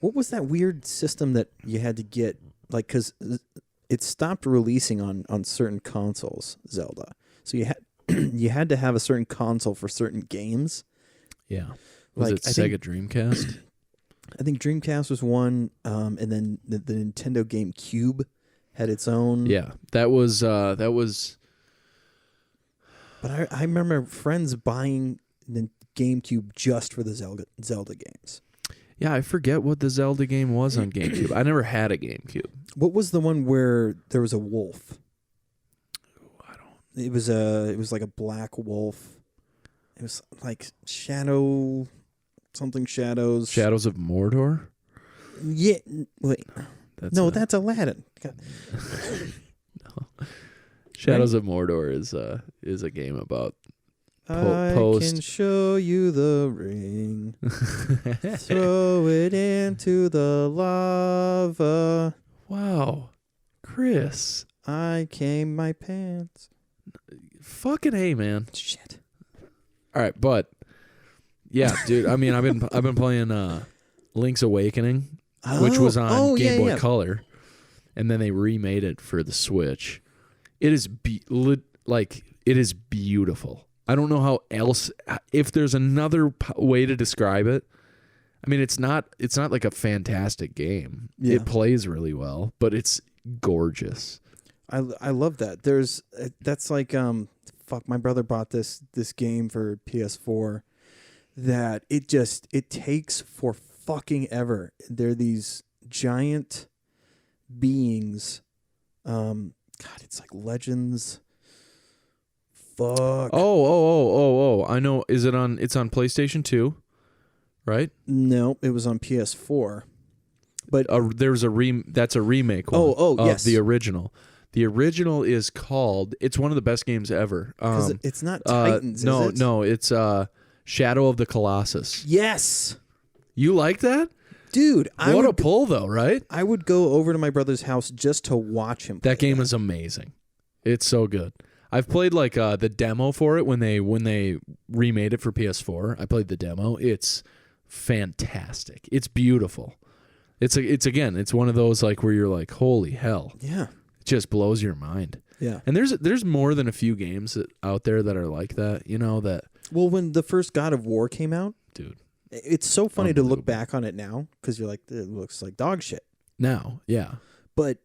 What was that weird system that you had to get, because it stopped releasing on certain consoles, Zelda. So you had to have a certain console for certain games.
Yeah. Was it Sega Dreamcast?
I think Dreamcast was one, and then the Nintendo GameCube had its own.
Yeah, that was.
But I remember friends buying the GameCube just for the Zelda games.
Yeah, I forget what the Zelda game was on GameCube. I never had a GameCube.
What was the one where there was a wolf? It was like a black wolf. It was like Shadows.
Shadows of Mordor?
Yeah. Wait. That's Aladdin.
No. Shadows of Mordor is a game about
I can show you the ring. Throw it into the lava.
Wow. Chris.
I came my pants.
Fucking A, man.
Shit.
All right, but yeah, dude, I've been playing Link's Awakening, which was on Game Boy Color, and then they remade it for the Switch. It is it is beautiful. I don't know if there's another way to describe it. It's not like a fantastic game. Yeah. It plays really well, but it's gorgeous.
I love that. That's like my brother bought this game for PS4 that it takes for fucking ever. They're these giant beings. God, it's like Legends. Fuck.
Oh! I know. It's on PlayStation 2, right?
No, it was on PS4. But
there's that's a remake one.
Oh, yes.
The original. The original is called. It's one of the best games ever.
It's not Titans.
No, it's Shadow of the Colossus.
Yes.
You like that?
Dude,
what a pull though, right?
I would go over to my brother's house just to watch him play
that game is amazing. It's so good. I've played the demo for it when they remade it for PS4. I played the demo. It's fantastic. It's beautiful. It's one of those where you're like, holy hell.
Yeah.
It just blows your mind.
Yeah.
And there's more than a few games out there that are like that, that.
Well, when the first God of War came out,
dude,
It's so funny to look back on it now because you're like, it looks like dog shit.
Now, yeah.
But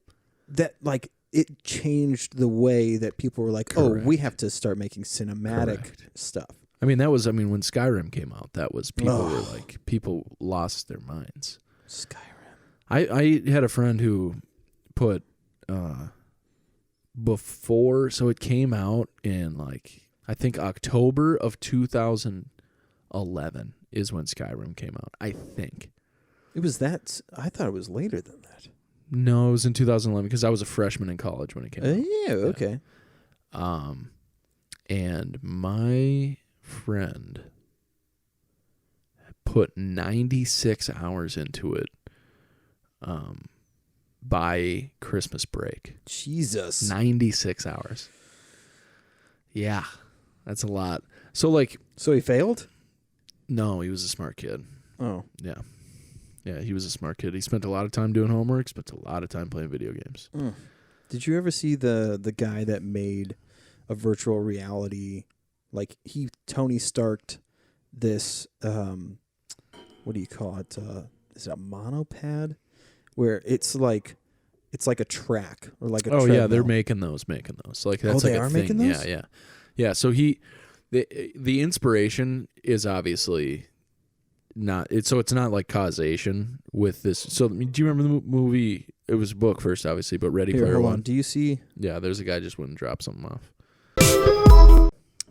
that, like, it changed the way that people were like,
Correct.
oh, we have to start making cinematic stuff.
I mean, when Skyrim came out, that was, people lost their minds.
Skyrim.
I had a friend who put, before, so it came out in, like, I think October of 2011 is when Skyrim came out, I think.
It was that, I thought it was later than that.
No, it was in 2011 because I was a freshman in college when it came out.
Yeah, okay.
And my friend put 96 hours into it by Christmas break.
Jesus.
96 hours. Yeah, that's a lot. So
he failed?
No, he was a smart kid.
Oh.
Yeah. Yeah, he was a smart kid. He spent a lot of time doing homework, spent a lot of time playing video games.
Did you ever see the guy that made a virtual reality, like Tony Stark'd this, what do you call it? Is it a monopad? Where it's like a track or like a treadmill.
Yeah, they're making those. Like that's
they
like
are
a thing.
making those?
Yeah. So the inspiration is obviously not so it's not like causation with this. So do you remember the movie? It was a book first, obviously, but Ready Player One.
Do you see?
Yeah, there's a guy just wouldn't drop something off.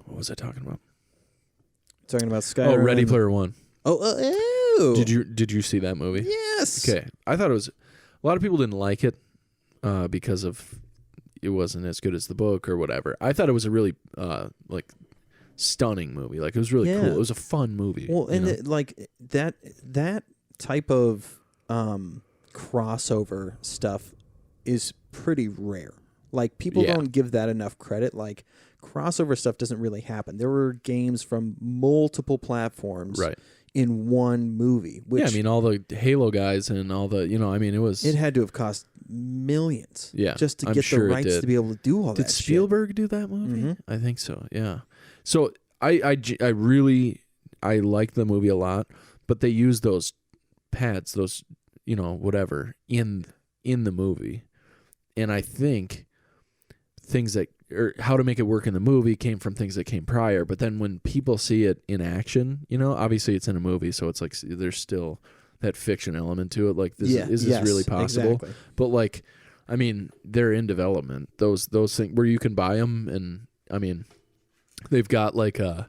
What was I talking about?
Talking about Skyrim.
Oh, Ready Player One.
Oh.
Did you see that movie?
Yes.
Okay, I thought it was. A lot of people didn't like it because of it wasn't as good as the book or whatever. I thought it was a really like stunning movie. Like it was really cool. It was a fun movie.
Well, and that type of crossover stuff is pretty rare. Like people don't give that enough credit. Like crossover stuff doesn't really happen. There were games from multiple platforms in one movie. Which,
I mean, all the Halo guys and all the,
it had to have cost millions.
Yeah,
just to get the rights to be able to do all that.
Did Spielberg do that movie? Mm-hmm. I think so. Yeah. So I really like the movie a lot, but they use those pads, those whatever in the movie, and I think things that or how to make it work in the movie came from things that came prior. But then when people see it in action, obviously it's in a movie, so it's like there's still that fiction element to it. Like is this really possible?
Exactly.
But like, I mean, they're in development. Those things where you can buy them, and I mean, they've got like I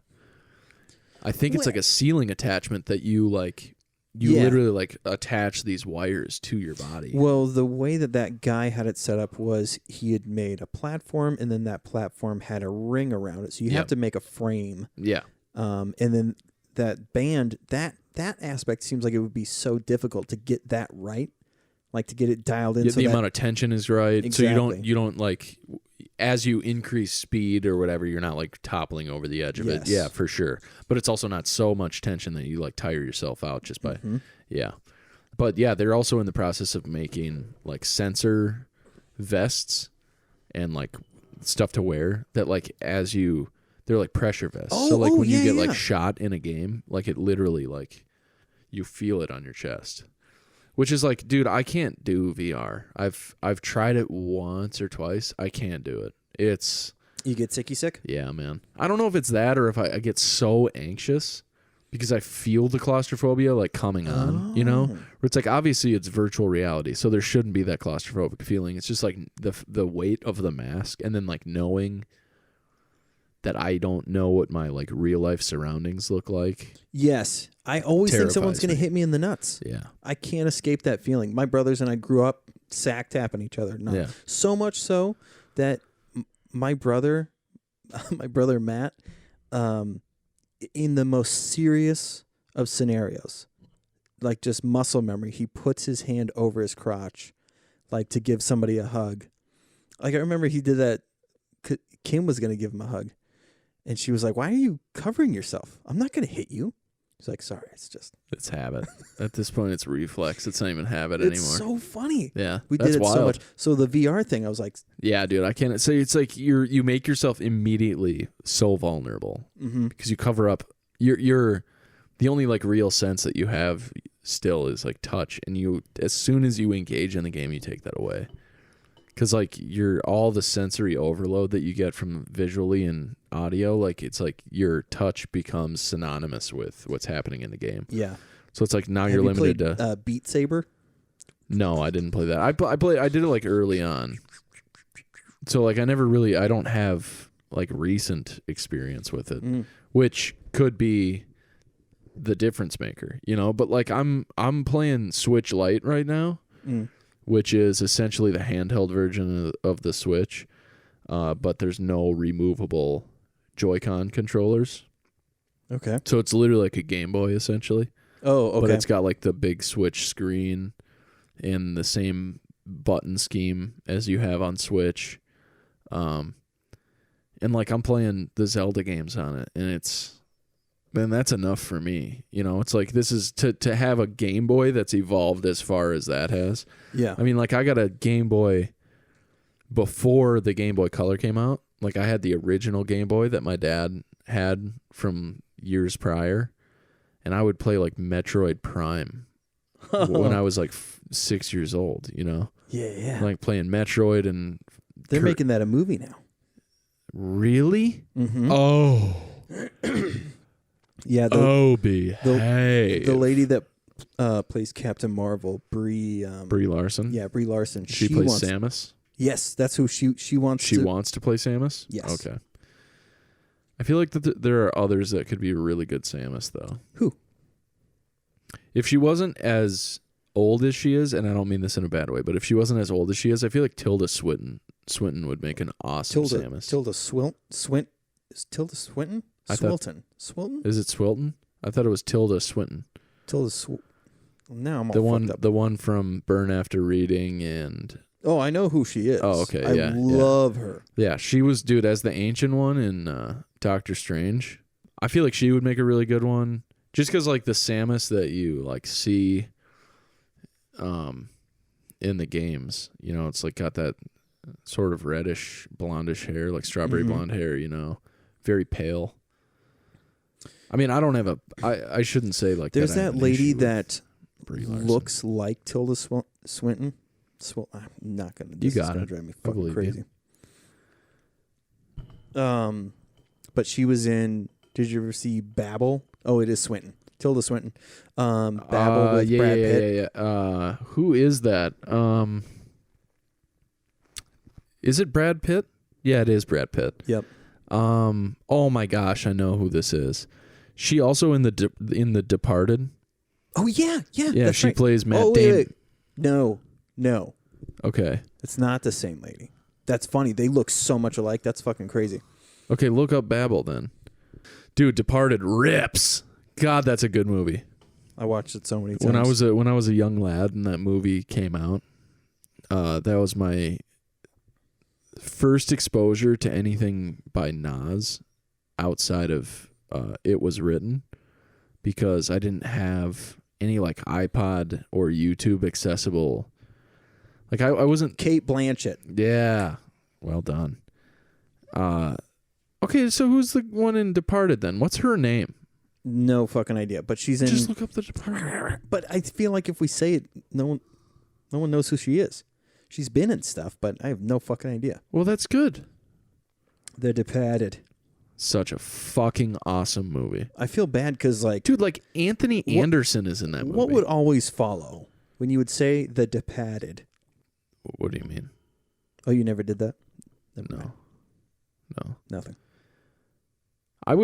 think it's like a ceiling attachment that you like. You literally like attach these wires to your body.
Well, the way that guy had it set up was he had made a platform, and then that platform had a ring around it. So you have to make a frame.
Yeah.
And then that band, that aspect seems like it would be so difficult to get that right, like to get it dialed in.
Yeah, so the amount of tension is right.
Exactly.
So you don't like, as you increase speed or whatever, you're not like toppling over the edge of it. Yeah, for sure. But it's also not so much tension that you like tire yourself out just by, But yeah, they're also in the process of making like sensor vests and like stuff to wear that like they're like pressure vests. So like when you get like shot in a game, like it literally like you feel it on your chest. Which is like, dude, I can't do VR. I've tried it once or twice. I can't do it.
You get sicky sick?
Yeah, man. I don't know if it's that or if I get so anxious because I feel the claustrophobia like coming on, Where it's like obviously it's virtual reality, so there shouldn't be that claustrophobic feeling. It's just like the weight of the mask and then like knowing that I don't know what my like real life surroundings look like.
Yes. I always think someone's going to hit me in the nuts.
Yeah.
I can't escape that feeling. My brothers and I grew up sack tapping each other. So much so that my brother Matt, in the most serious of scenarios, like just muscle memory, he puts his hand over his crotch, like to give somebody a hug. Like I remember he did that. Kim was going to give him a hug. And she was like, "Why are you covering yourself? I'm not going to hit you." He's like, "Sorry, it's
habit." At this point, it's reflex. It's not even habit anymore.
It's so funny.
Yeah,
we did it wild. So much. So the VR thing, I was like,
"Yeah, dude, I can't." So it's like you make yourself immediately so vulnerable because you cover up the the only like real sense that you have still is like touch, and you, as soon as you engage in the game, you take that away. Because, like, all the sensory overload that you get from visually and audio, like, it's like your touch becomes synonymous with what's happening in the game.
Yeah.
So it's like now
Have
you're
you
limited
played,
to...
Beat Saber?
No, I didn't play that. I did it, like, early on. So, like, I don't have, like, recent experience with it, which could be the difference maker, you know? But, like, I'm playing Switch Lite right now. Which is essentially the handheld version of the Switch, but there's no removable Joy-Con controllers.
Okay.
So it's literally like a Game Boy, essentially.
Oh, okay.
But it's got like the big Switch screen and the same button scheme as you have on Switch. And like I'm playing the Zelda games on it, and man, that's enough for me. You know, it's like this is to have a Game Boy that's evolved as far as that has.
Yeah.
I mean, like I got a Game Boy before the Game Boy Color came out. Like I had the original Game Boy that my dad had from years prior, and I would play like Metroid Prime when I was like 6 years old, you know?
Yeah.
Like playing Metroid, and
they're making that a movie now.
Really?
Mm-hmm.
Oh.
Yeah,
behave.
The lady that plays Captain Marvel, Brie
Larson.
Yeah, Brie Larson.
She plays Samus.
Yes, that's who she wants.
She wants to play Samus.
Yes.
Okay. I feel like there are others that could be really good Samus, though.
Who?
If she wasn't as old as she is, and I don't mean this in a bad way, but if she wasn't as old as she is, I feel like Tilda Swinton would make an awesome Samus.
Tilda Swinton? Is Tilda Swinton? Swilton.
Is it Swilton? I thought it was Tilda Swinton.
Now I'm all fucked up.
The one from Burn After Reading and...
Oh, I know who she is.
Oh, okay,
I love her.
Yeah, she was, dude, as the ancient one in Doctor Strange. I feel like she would make a really good one. Just because, like, the Samus that you, like, see in the games, you know, it's, like, got that sort of reddish, blondish hair, like strawberry blonde hair, you know, very pale. I mean, I don't have I shouldn't say like
there's that lady that
looks
like Tilda Swinton. I'm not gonna.
You got
gonna
it.
drive me fucking crazy. But she was in. Did you ever see Babel? Oh, it is Swinton. Tilda Swinton. Babel with Brad Pitt.
Yeah. Who is that? Is it Brad Pitt? Yeah, it is Brad Pitt.
Yep.
Oh my gosh, I know who this is. She also in the Departed.
Oh yeah.
Yeah, she plays Matt Damon.
Wait. No.
Okay.
It's not the same lady. That's funny. They look so much alike. That's fucking crazy.
Okay, look up Babel then. Dude, Departed rips. God, that's a good movie.
I watched it so many times.
When I was a young lad and that movie came out, that was my first exposure to anything by Nas outside of It Was Written, because I didn't have any like iPod or YouTube accessible. Like I wasn't...
Cate Blanchett.
Yeah. Well done. Okay, so who's the one in Departed then? What's her name?
No fucking idea, but she's in...
Just look up the Departed.
But I feel like if we say it, no one knows who she is. She's been in stuff, but I have no fucking idea.
Well, that's good.
The Departed.
Such a fucking awesome movie.
I feel bad because, like...
Dude, like, Anthony Anderson is in that movie.
What would always follow when you would say The Departed?
What do you mean?
Oh, you never did that?
No.
Nothing.
I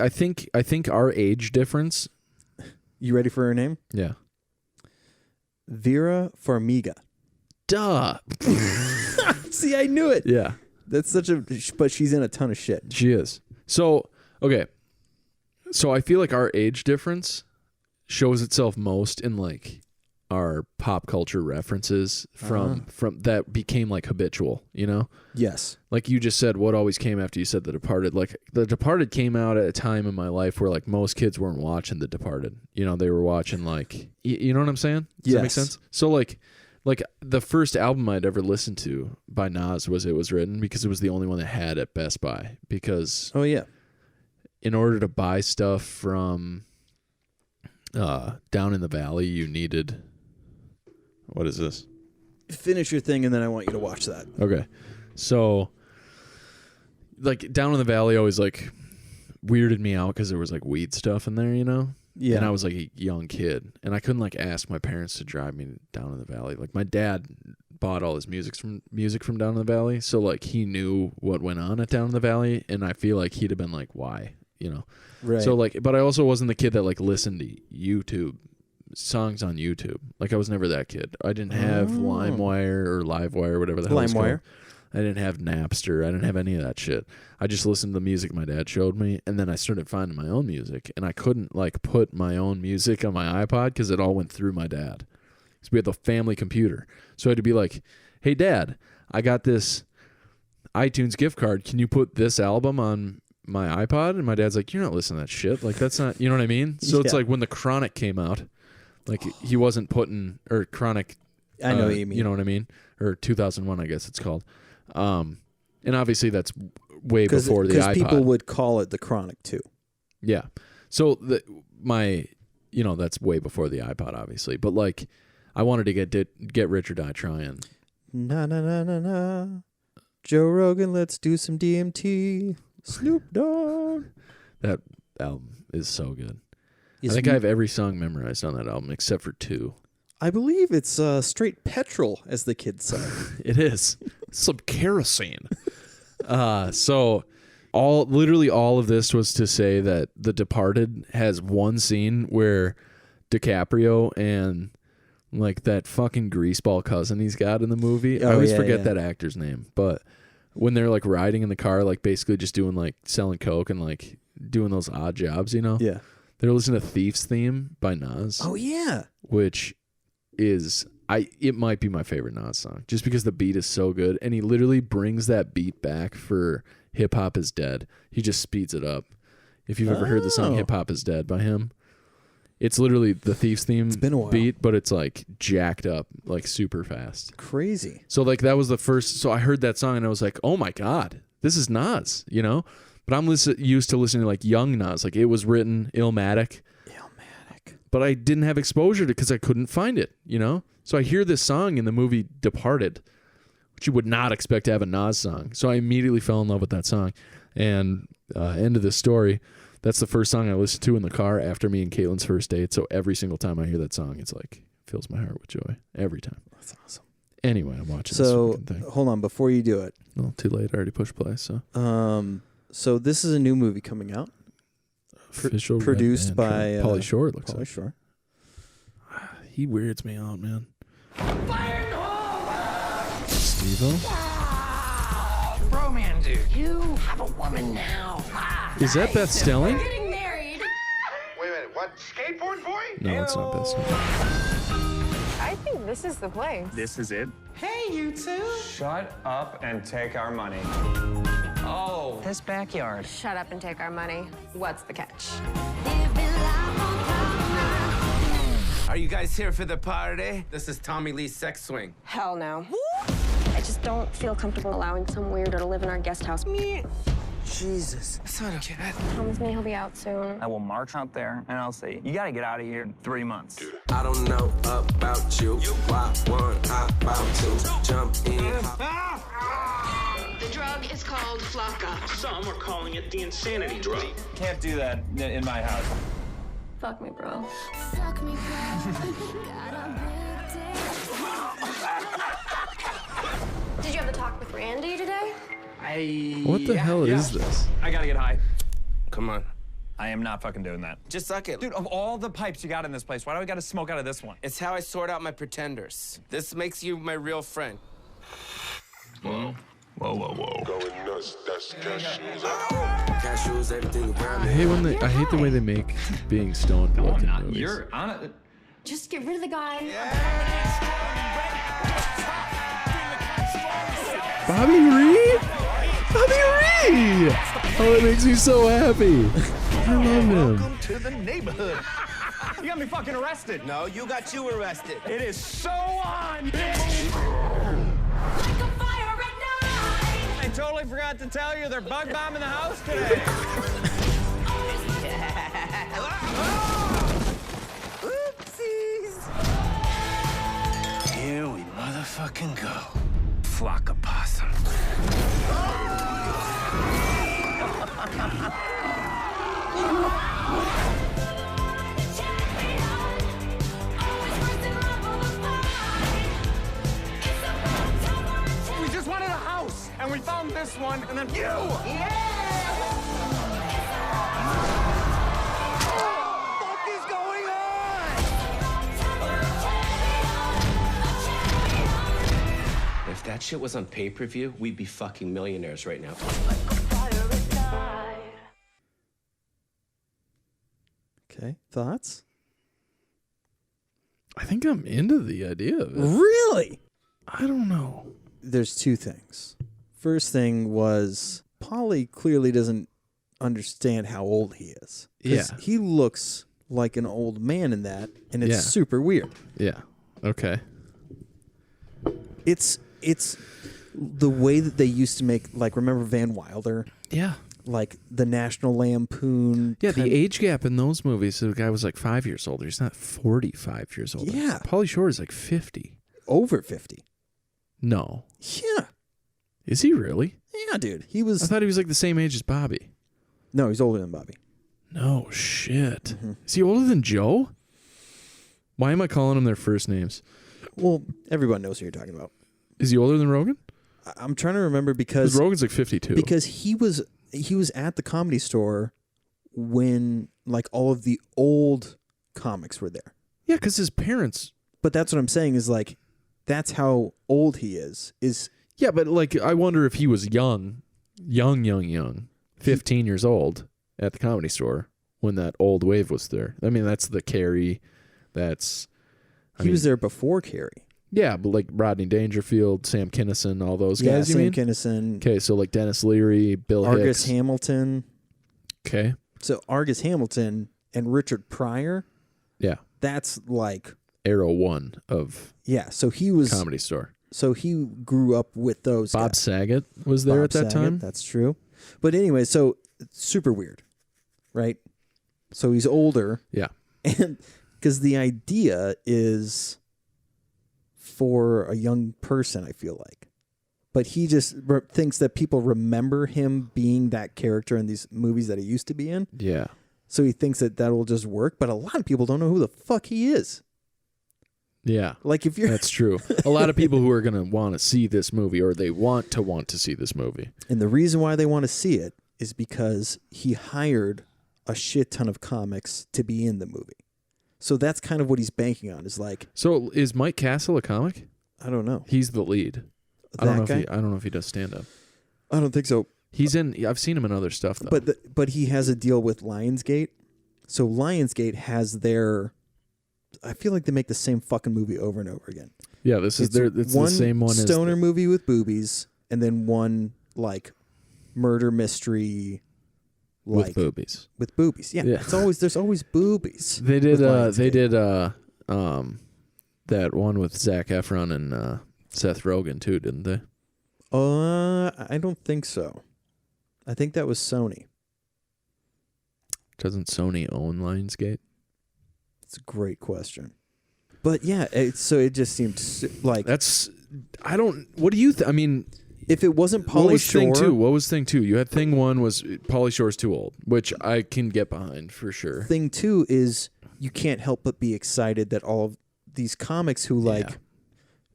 think our age difference...
You ready for her name?
Yeah.
Vera Farmiga.
Duh.
See, I knew it.
Yeah.
That's such a... But she's in a ton of shit.
She is. So, okay. So I feel like our age difference shows itself most in like our pop culture references from that became like habitual, you know?
Yes.
Like you just said, what always came after you said The Departed? Like The Departed came out at a time in my life where like most kids weren't watching The Departed. You know, they were watching like, you know what I'm saying? Does that make sense? So like the first album I'd ever listened to by Nas was It Was Written, because it was the only one that had at Best Buy. Because
oh yeah,
in order to buy stuff from down in the valley, you needed. What is this?
Finish your thing, and then I want you to watch that.
Okay, so like down in the valley always like weirded me out because there was like weed stuff in there, you know. Yeah. And I was like a young kid, and I couldn't like ask my parents to drive me down in the valley. Like my dad bought all his music from down in the valley, so like he knew what went on at down in the valley, and I feel like he'd have been like, why, you know? Right. So like, but I also wasn't the kid that like listened to YouTube songs on YouTube. Like I was never that kid. I didn't have LimeWire or LiveWire or whatever the hell it's called. I didn't have Napster. I didn't have any of that shit. I just listened to the music my dad showed me, and then I started finding my own music, and I couldn't like put my own music on my iPod because it all went through my dad. Because we had the family computer. So I had to be like, hey, Dad, I got this iTunes gift card. Can you put this album on my iPod? And my dad's like, you're not listening to that shit. Like, that's not, you know what I mean? So it's like when the Chronic came out, like he wasn't putting, or Chronic.
I know what you mean.
You know what I mean? Or 2001, I guess it's called. And obviously that's way before the iPod. Because people
would call it the Chronic too.
Yeah. So that's way before the iPod, obviously. But like, I wanted to get Rich or Die Trying. Na na na na na.
Joe Rogan, let's do some DMT. Snoop Dogg.
That album is so good. I think I have every song memorized on that album except for 2.
I believe it's straight petrol, as the kids say.
It is. Some kerosene. So literally all of this was to say that The Departed has one scene where DiCaprio and like that fucking greaseball cousin he's got in the movie. I always forget that actor's name, but when they're like riding in the car, like basically just doing like selling coke and like doing those odd jobs, you know?
Yeah.
They're listening to Thief's Theme by Nas.
Oh yeah.
Which is it might be my favorite Nas song just because the beat is so good, and he literally brings that beat back for Hip Hop Is Dead. He just speeds it up. If you've ever heard the song Hip Hop Is Dead by him, it's literally the Thief's Theme beat, but it's like jacked up, like super fast.
Crazy.
So like that was the first. So I heard that song and I was like, oh my God, this is Nas, you know? But I'm used to listening to like young Nas. Like It Was Written, Illmatic. But I didn't have exposure to it because I couldn't find it, you know? So I hear this song in the movie Departed, which you would not expect to have a Nas song. So I immediately fell in love with that song. And end of the story, that's the first song I listened to in the car after me and Caitlin's first date. So every single time I hear that song, it's like, fills my heart with joy. Every time.
That's awesome.
Anyway, I'm watching
this
thing.
Hold on, before you do it.
Well, too late. I already pushed play, so.
So this is a new movie coming out. Produced by
Pauly Shore, it looks like.
Pauly Shore.
He weirds me out, man. Steve-O?
Bro, man, dude. You have a woman now.
Is that Beth Stelling?
We're getting married.
Wait a minute, what? Skateboard boy?
No, it's not Beth Stelling.
I think this is the place.
This is it?
Hey, you two.
Shut up and take our money.
Oh, this backyard.
Shut up and take our money. What's the catch?
Are you guys here for the party? This is Tommy Lee's sex swing.
Hell no. I just don't feel comfortable allowing some weirdo to live in our guest house.
Jesus. That's not okay.
Promise me he'll be out soon.
I will march out there and I'll say, you gotta get out of here in 3 months.
I don't know about you. Why one, I about to jump in.
The drug is called Flocka.
Some are calling it the insanity drug.
Can't do that in my house.
Fuck me, bro.
Fuck me, bro.
Did you have the talk with Randy today?
What the hell is this?
I gotta get high.
Come on.
I am not fucking doing that.
Just suck it.
Dude, of all the pipes you got in this place, why do I gotta smoke out of this one?
It's how I sort out my pretenders. This makes you my real friend.
Whoa. Going nuts, that's cashews.
Cashews, everything around me.
I hate the way they make being stoned look in movies.
You're on it.
Just get rid of the guy.
Bobby Reed? Bobby Reed! Oh, it makes me so happy. I love him.
Welcome to the neighborhood. You got me fucking arrested.
No, you got you arrested.
It is so on, bitch.
Like a fire at night.
I totally forgot to tell you they're bug bombing the house today.
Motherfucking go. Flock of possum.
We just wanted a house, and we found this one, and then you! Yeah! What the fuck is going on?
If that shit was on pay-per-view, we'd be fucking millionaires right now.
Okay, thoughts?
I think I'm into the idea of it.
Really?
I don't know.
There's two things. First thing was Pauly clearly doesn't understand how old he is.
Yeah.
He looks like an old man in that, and it's super weird.
Yeah. Okay.
It's the way that they used to make, like, remember Van Wilder?
Yeah.
Like the National Lampoon.
Yeah, the age gap in those movies, the guy was like 5 years older. He's not 45 years old.
Yeah.
Pauly Shore is like 50.
Over 50.
No.
Yeah.
Is he really?
Yeah, dude. He was.
I thought he was like the same age as Bobby.
No, he's older than Bobby.
No shit. Is he older than Joe? Why am I calling them their first names?
Well, everyone knows who you're talking about.
Is he older than Rogan?
I'm trying to remember because
Rogan's like 52.
Because he was at the Comedy Store when like all of the old comics were there.
Yeah, because his parents.
But that's what I'm saying is like that's how old he is.
Yeah, but like I wonder if he was young, 15 years old at the Comedy Store when that old wave was there. I mean, that's the Carrie.
He was there before Carrie.
Yeah, but like Rodney Dangerfield, Sam Kinison, all those guys, you
Sam
mean?
Kinison.
Okay, so like Dennis Leary, Bill
Argus
Hicks.
Hamilton.
Okay.
So Argus Hamilton and Richard Pryor.
Yeah.
That's like
Arrow 1 of
so he was
Comedy Store.
So he grew up with those
Bob
guys.
Saget was there at that time?
That's true. But anyway, so it's super weird, right? So he's older.
Yeah.
And because the idea is for a young person, I feel like. But he just thinks that people remember him being that character in these movies that he used to be in.
Yeah.
So he thinks that will just work. But a lot of people don't know who the fuck he is.
Yeah.
Like if you're...
That's true. A lot of people who are going to want to see this movie or they want to see this movie.
And the reason why they want to see it is because he hired a shit ton of comics to be in the movie. So that's kind of what he's banking on is like...
So is Mike Castle a comic?
I don't know.
He's the lead. I don't know if he does stand up.
I don't think so.
He's in. I've seen him in other stuff though.
But he has a deal with Lionsgate. So Lionsgate has their. I feel like they make the same fucking movie over and over again.
Yeah, this is their. It's the same one.
Stoner movie with boobies, and then one like murder mystery. Like,
with boobies.
With boobies. Yeah. It's always there's always boobies.
They did. They did. That one with Zac Efron and Seth Rogen too, didn't they?
I don't think so. I think that was Sony.
Doesn't Sony own Lionsgate?
It's a great question. But yeah, so it just seemed like
that's. I don't. What do you? I mean,
if it wasn't Pauly Shore,
What was thing 2? You had thing 1 was Pauly Shore's too old, which I can get behind for sure.
Thing 2 is you can't help but be excited that all of these comics who like,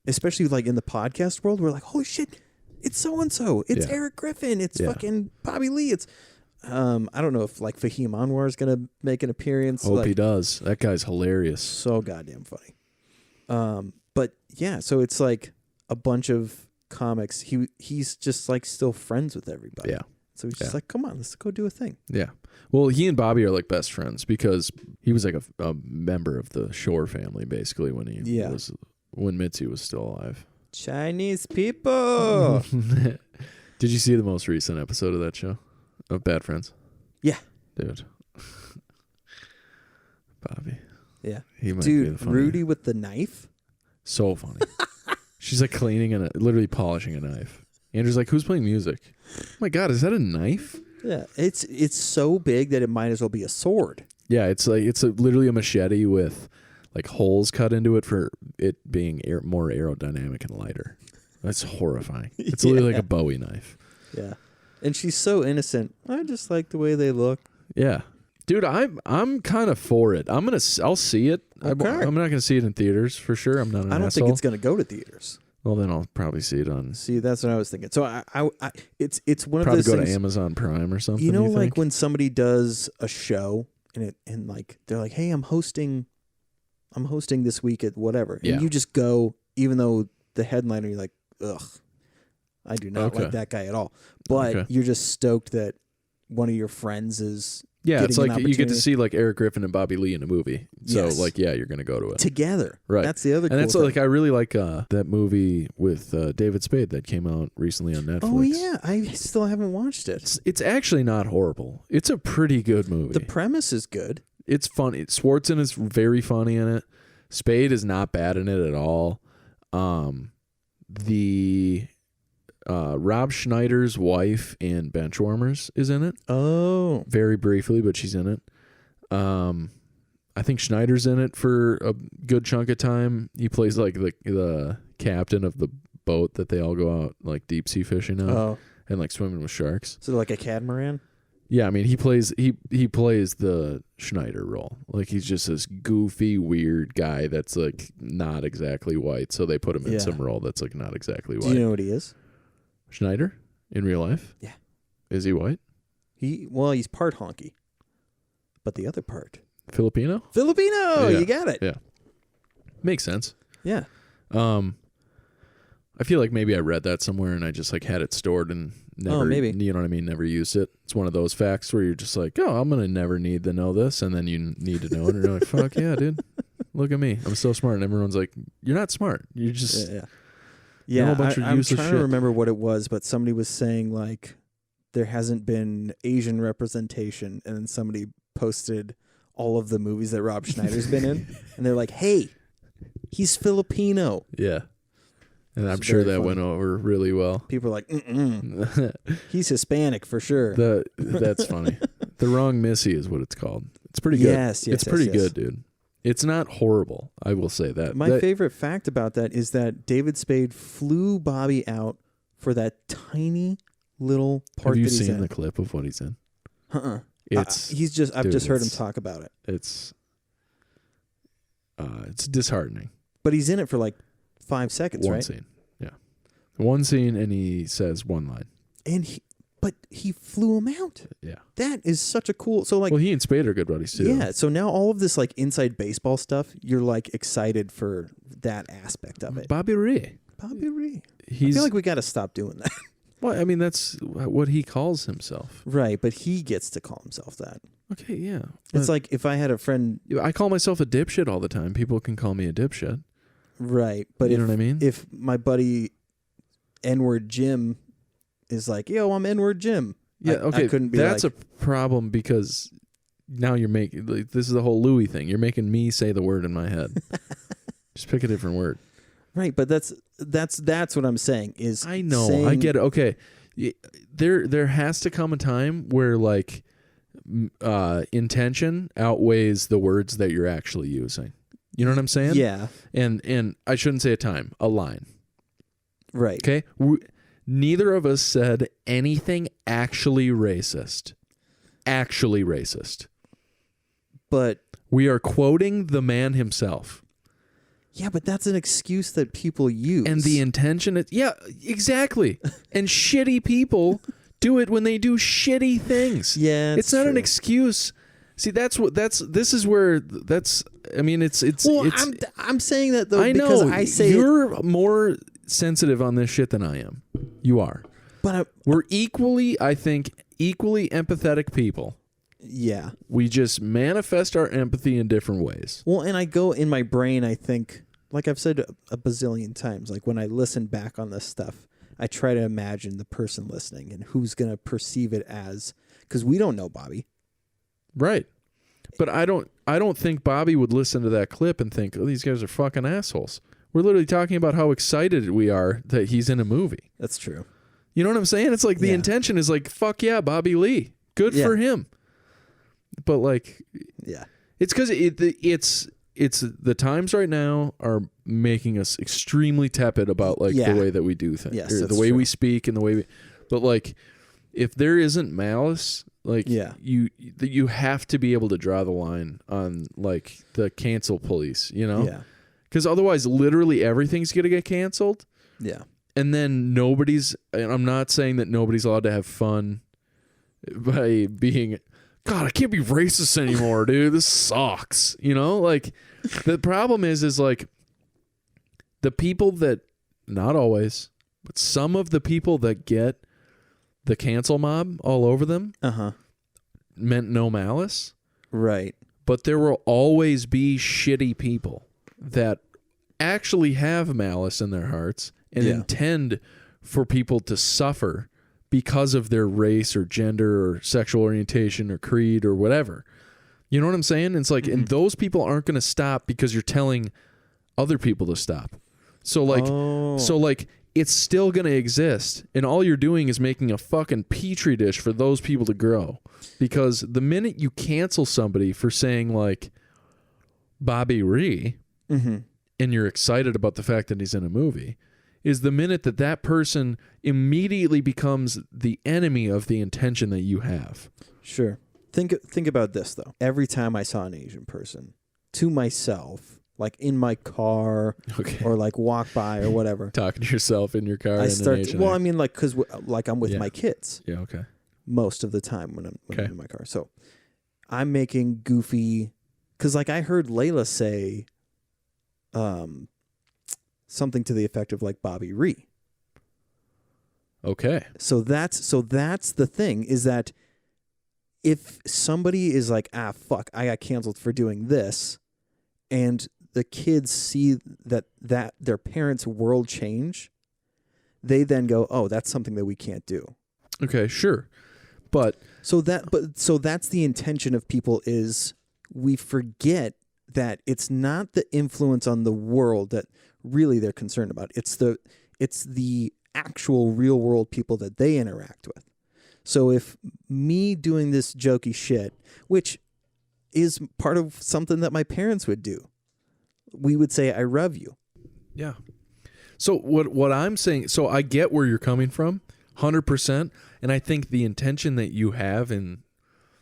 especially like in the podcast world, we're like, holy shit, it's so and so, it's Eric Griffin, it's fucking Bobby Lee, it's. I don't know if like Fahim Anwar is gonna make an appearance.
Hope he does. That guy's hilarious.
So goddamn funny. But yeah, so it's like a bunch of comics. He's just like still friends with everybody. Yeah. So he's just like, come on, let's go do a thing.
Yeah. Well, he and Bobby are like best friends because he was like a member of the Shore family basically when when Mitzi was still alive.
Chinese people.
Did you see the most recent episode of that show? Of Bad Friends?
Yeah.
Dude. Bobby.
Yeah.
He might be the funny.
Rudy with the knife?
So funny. She's like cleaning and literally polishing a knife. Andrew's like, who's playing music? Oh my God, is that a knife?
Yeah. It's so big that it might as well be a sword.
Yeah, it's like literally a machete with like holes cut into it for it being more aerodynamic and lighter. That's horrifying. It's literally like a Bowie knife.
Yeah. And she's so innocent. I just like the way they look.
Yeah. Dude, I'm kind of for it. I'll see it.
Okay.
I'm not gonna see it in theaters for sure. I'm not an
I don't
asshole.
think it's gonna go to theaters.
Well, then I'll probably see it on.
See, that's what I was thinking. So it's one of
probably
those
go
things,
to Amazon Prime or something.
You know,
you
like
think?
when somebody does a show and like they're like, "Hey, I'm hosting this week at whatever," and you just go, even though the headliner, you're like, "Ugh, I do not like that guy at all," but you're just stoked that one of your friends is.
Yeah, it's like you get to see like Eric Griffin and Bobby Lee in a movie. So like, yeah, you're gonna go to it
together.
Right.
That's the other.
And
cool
that's
thing.
like I really like that movie with David Spade that came out recently on Netflix.
Oh yeah, I still haven't watched it.
It's actually not horrible. It's a pretty good movie.
The premise is good.
It's funny. Swartzen is very funny in it. Spade is not bad in it at all. Rob Schneider's wife in Benchwarmers is in it.
Oh.
Very briefly, but she's in it. I think Schneider's in it for a good chunk of time. He plays like the captain of the boat that they all go out like deep sea fishing on and like swimming with sharks.
So like a catamaran?
Yeah, I mean he plays the Schneider role. Like he's just this goofy, weird guy that's like not exactly white. So they put him in some role that's like not exactly white.
Do you know what he is?
Schneider in real life?
Yeah.
Is he white?
He's part honky. But the other part.
Filipino?
Yeah. You got it.
Yeah. Makes sense.
Yeah.
I feel like maybe I read that somewhere and I just like had it stored and never,
maybe.
You know what I mean? Never used it. It's one of those facts where you're just like, oh, I'm going to never need to know this. And then you need to know it. And you're like, fuck yeah, dude. Look at me. I'm so smart. And everyone's like, you're not smart. You're just...
Yeah,
a bunch of
I'm
useless
trying
shit.
to remember what it was, but somebody was saying like there hasn't been Asian representation, and then somebody posted all of the movies that Rob Schneider's been in, and they're like, "Hey, he's Filipino."
Yeah, and I'm sure that went over really well.
People are like, "He's Hispanic for sure."
That's funny. The Wrong Missy is what it's called. It's pretty good.
Yes,
it's pretty good, dude. It's not horrible. I will say that.
My favorite fact about that is that David Spade flew Bobby out for that tiny little part.
Have you
that he's
seen
in.
the clip of what he's in?
I've just heard him talk about it.
It's disheartening.
But he's in it for like 5 seconds, right?
One scene. Yeah. One scene and he says one line.
But he flew him out.
Yeah.
That is such a cool... So like,
well, he and Spade are good buddies too.
Yeah, so now all of this like inside baseball stuff, you're like excited for that aspect of it.
Bobby Ray.
I feel like we got to stop doing that.
Well, I mean, that's what he calls himself.
Right, but he gets to call himself that.
Okay, yeah.
It's like if I had a friend...
I call myself a dipshit all the time. People can call me a dipshit.
Right, but
you know what I mean?
If my buddy N-word Jim is like, yo, I'm N-word Jim.
Yeah, okay.
I couldn't be
that's
like,
a problem because now you're making... Like, this is the whole Louis thing. You're making me say the word in my head. Just pick a different word.
Right, but that's what I'm saying is...
I know. I get it. Okay. There has to come a time where like intention outweighs the words that you're actually using. You know what I'm saying?
Yeah.
And I shouldn't say a time, a line.
Right.
Okay? Neither of us said anything actually racist. Actually racist.
But
we are quoting the man himself.
Yeah, but that's an excuse that people use.
And the intention is... Yeah, exactly. And shitty people do it when they do shitty things.
Yeah,
it's not
true.
an excuse. See, this is where that's... I mean, it's...
Well, I'm saying that, though,
I
because
know.
I say...
You're more sensitive on this shit than I am. You are.
But
we're equally empathetic people.
Yeah.
We just manifest our empathy in different ways.
Well, and I go in my brain, I think, like I've said a bazillion times, like when I listen back on this stuff, I try to imagine the person listening and who's going to perceive it as, because we don't know Bobby.
Right. But I don't think Bobby would listen to that clip and think, oh, these guys are fucking assholes. We're literally talking about how excited we are that he's in a movie.
That's true.
You know what I'm saying? It's like the intention is like, fuck yeah, Bobby Lee. Good for him. But like,
yeah,
it's because it's the times right now are making us extremely tepid about like the way that we do things,
yes,
or the way we speak and the way we. But like, if there isn't malice, like you have to be able to draw the line on like the cancel police, you know?
Yeah.
Because otherwise, literally everything's gonna get canceled.
Yeah.
And then nobody's. And I'm not saying that nobody's allowed to have fun by being. God, I can't be racist anymore, dude. This sucks. You know, like the problem is like the people that, not always, but some of the people that get the cancel mob all over them meant no malice.
Right.
But there will always be shitty people that actually have malice in their hearts and intend for people to suffer because of their race or gender or sexual orientation or creed or whatever. You know what I'm saying? It's like, and those people aren't going to stop because you're telling other people to stop. So like, it's still going to exist. And all you're doing is making a fucking petri dish for those people to grow. Because the minute you cancel somebody for saying like Bobby Ree, and you're excited about the fact that he's in a movie, is the minute that that person immediately becomes the enemy of the intention that you have.
Sure. Think about this, though. Every time I saw an Asian person, to myself, like in my car or like walk by or whatever.
Talking to yourself in your car.
I start to, well, I mean, like, because like I'm with my kids.
Yeah, okay.
Most of the time when I'm in my car. So I'm making goofy, because like I heard Layla say something to the effect of like Bobby Ree.
Okay.
So that's the thing, is that if somebody is like, fuck, I got canceled for doing this, and the kids see that their parents' world change, they then go, oh, that's something that we can't do.
Okay, sure. But
so that's the intention of people, is we forget that it's not the influence on the world that really they're concerned about. It's the actual real world people that they interact with. So if me doing this jokey shit, which is part of something that my parents would do, we would say, I love you.
Yeah. So what I'm saying, so I get where you're coming from, 100%. And I think the intention that you have in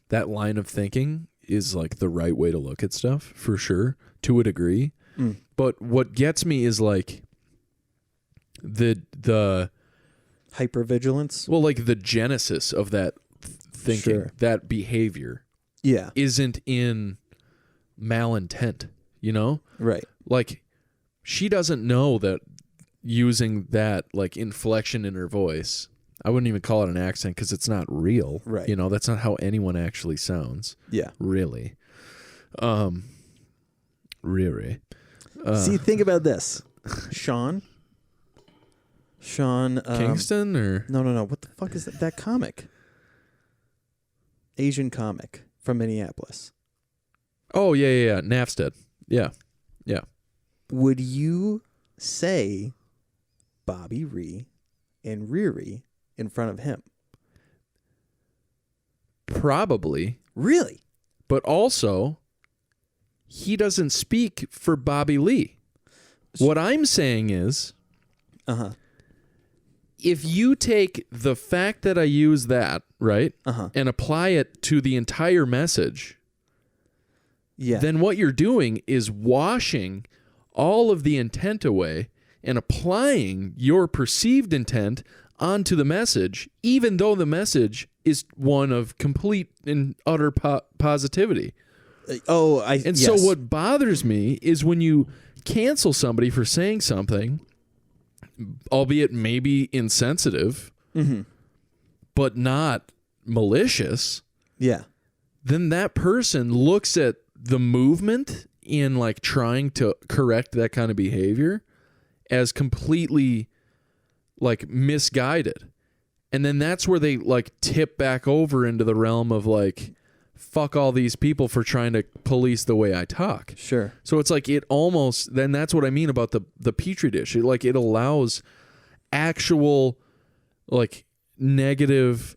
that line of thinking is like the right way to look at stuff, for sure, to a degree. But what gets me is like the
hypervigilance.
Well, like the genesis of that thinking, that behavior, isn't in malintent. You know,
right?
Like she doesn't know that using that like inflection in her voice. I wouldn't even call it an accent because it's not real.
Right.
You know, that's not how anyone actually sounds.
Yeah.
Really. Really.
See, think about this. Sean
Kingston or
no. What the fuck is that? That comic? Asian comic from Minneapolis.
Oh, yeah. Nafstead. Yeah.
Would you say Bobby Ree and Riri in front of him?
Probably.
Really?
But also, he doesn't speak for Bobby Lee. What I'm saying is, if you take the fact that I use that, right, and apply it to the entire message, then what you're doing is washing all of the intent away and applying your perceived intent onto the message, even though the message is one of complete and utter positivity. So what bothers me is when you cancel somebody for saying something, albeit maybe insensitive, but not malicious.
Yeah.
Then that person looks at the movement in like trying to correct that kind of behavior as completely like misguided. And then that's where they like tip back over into the realm of like, fuck all these people for trying to police the way I talk.
Sure.
So it's like it almost, then that's what I mean about the Petri dish. It allows actual like negative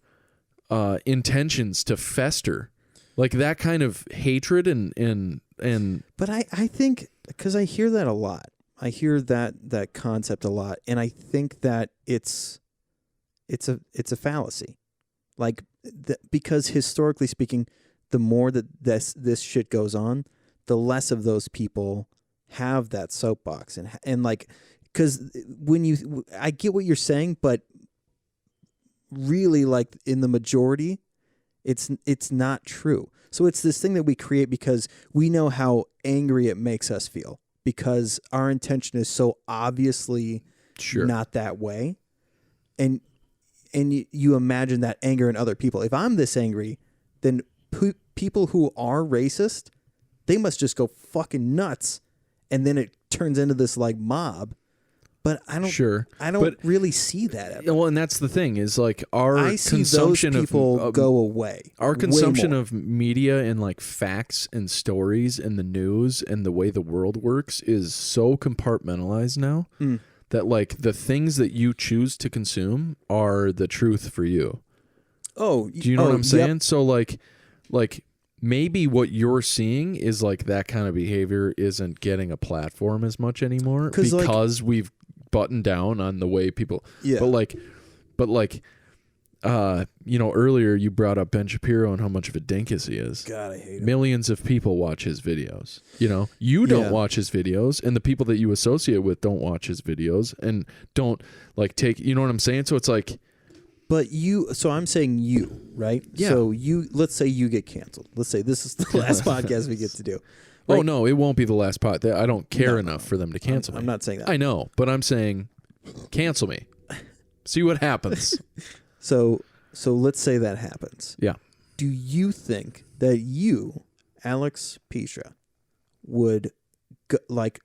intentions to fester. Like that kind of hatred and
But I think, because I hear that a lot. I hear that concept a lot, and I think that it's a fallacy. Like, because historically speaking, the more that this shit goes on, the less of those people have that soapbox, and like, because I get what you're saying, but really, like, in the majority, it's not true. So it's this thing that we create because we know how angry it makes us feel, because our intention is so obviously not that way. And you imagine that anger in other people. If I'm this angry, then people who are racist, they must just go fucking nuts. And then it turns into this like mob. But I don't really see that ever.
Well, and that's the thing is, like, our
consumption of people go away.
Our consumption of media and like facts and stories and the news and the way the world works is so compartmentalized now that like the things that you choose to consume are the truth for you.
Oh,
do you know what I'm saying?
Yep.
So like maybe what you're seeing is like that kind of behavior isn't getting a platform as much anymore because we've buttoned down on the way people.
Yeah.
But like, you know, earlier you brought up Ben Shapiro and how much of a dinkus he is.
God, I hate him.
Millions of people watch his videos. You know, you don't watch his videos, and the people that you associate with don't watch his videos and don't like take. You know what I'm saying? So it's like.
But so I'm saying you, right?
Yeah.
So let's say you get canceled. Let's say this is the last podcast we get to do. Right?
Oh, no, it won't be the last pod. I don't care enough for them to cancel me.
I'm not saying that.
I know, but I'm saying cancel me. See what happens.
So let's say that happens.
Yeah.
Do you think that you, Alex Pisha, would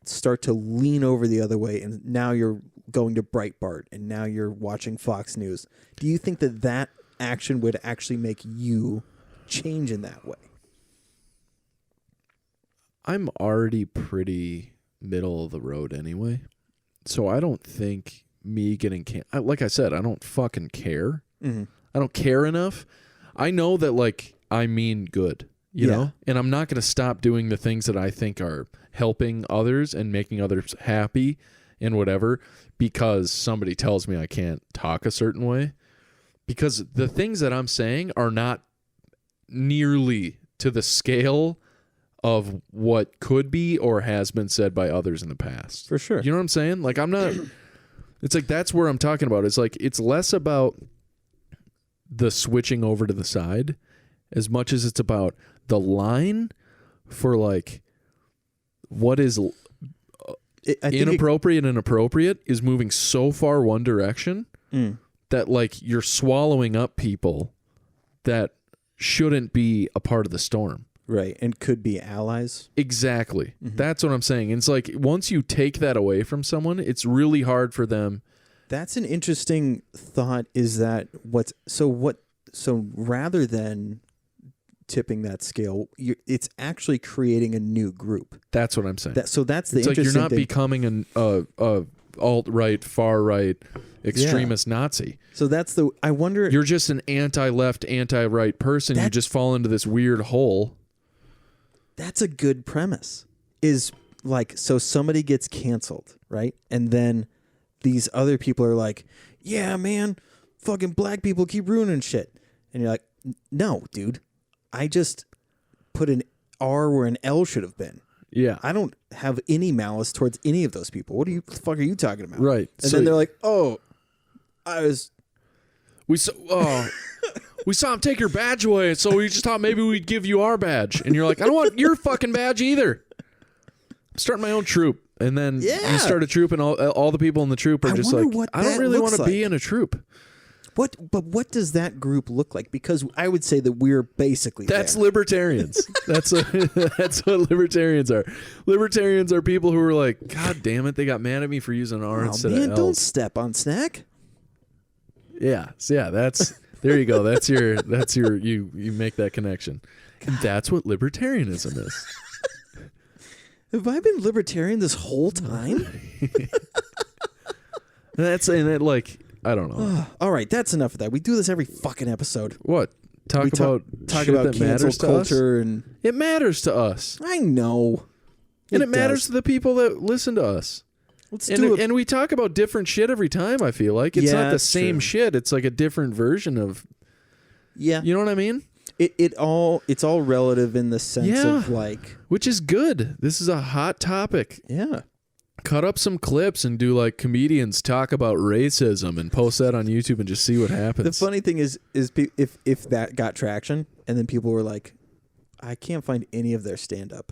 start to lean over the other way, and now you're going to Breitbart and now you're watching Fox News? Do you think that action would actually make you change in that way?
I'm already pretty middle of the road anyway, so I don't think me getting like I said, I don't fucking care.
Mm-hmm.
I don't care enough. I know that like I mean good, you know, and I'm not going to stop doing the things that I think are helping others and making others happy and whatever because somebody tells me I can't talk a certain way, because the things that I'm saying are not nearly to the scale of what could be or has been said by others in the past.
For sure.
You know what I'm saying? Like, I'm not, it's like, that's where I'm talking about. It's like, it's less about the switching over to the side as much as it's about the line for like what is inappropriate and appropriate is moving so far one direction that like you're swallowing up people that shouldn't be a part of the storm.
Right, and could be allies.
Exactly. Mm-hmm. That's what I'm saying. It's like once you take that away from someone, it's really hard for them.
That's an interesting thought, is that so rather than tipping that scale, it's actually creating a new group.
That's what I'm saying.
So that's the
it's
interesting
like you're not
thing.
becoming an alt-right, far-right extremist Nazi.
So that's I wonder.
You're just an anti-left, anti-right person. You just fall into this weird hole.
That's a good premise. Is like, so somebody gets canceled, right? And then these other people are like, yeah, man, fucking black people keep ruining shit. And you're like, no, dude, I just put an R where an L should have been.
Yeah.
I don't have any malice towards any of those people. What the fuck are you talking about?
Right.
And then they're like, oh,
we saw him take your badge away, so we just thought maybe we'd give you our badge. And you're like, I don't want your fucking badge either. I'm starting my own troop. And then you start a troop, and all the people in the troop are just like, I don't really want to be in a troop.
But what does that group look like? Because I would say that we're basically there.
Libertarians. That's what libertarians are. Libertarians are people who are like, God damn it, they got mad at me for using R instead of L.
Don't step on Snack.
Yeah. So yeah, there you go. That's your you make that connection. And that's what libertarianism is.
Have I been libertarian this whole time?
Like, I don't know.
All right, that's enough of that. We do this every fucking episode.
What? talk about shit that matters to us.
And
it matters to us.
I know.
And it matters to the people that listen to us. And we talk about different shit every time, I feel like. It's not the same shit. It's like a different version of...
Yeah.
You know what I mean?
It's all relative in the sense of like...
Which is good. This is a hot topic.
Yeah.
Cut up some clips and do like comedians talk about racism and post that on YouTube and just see what happens.
The funny thing is if that got traction and then people were like, I can't find any of their stand-up.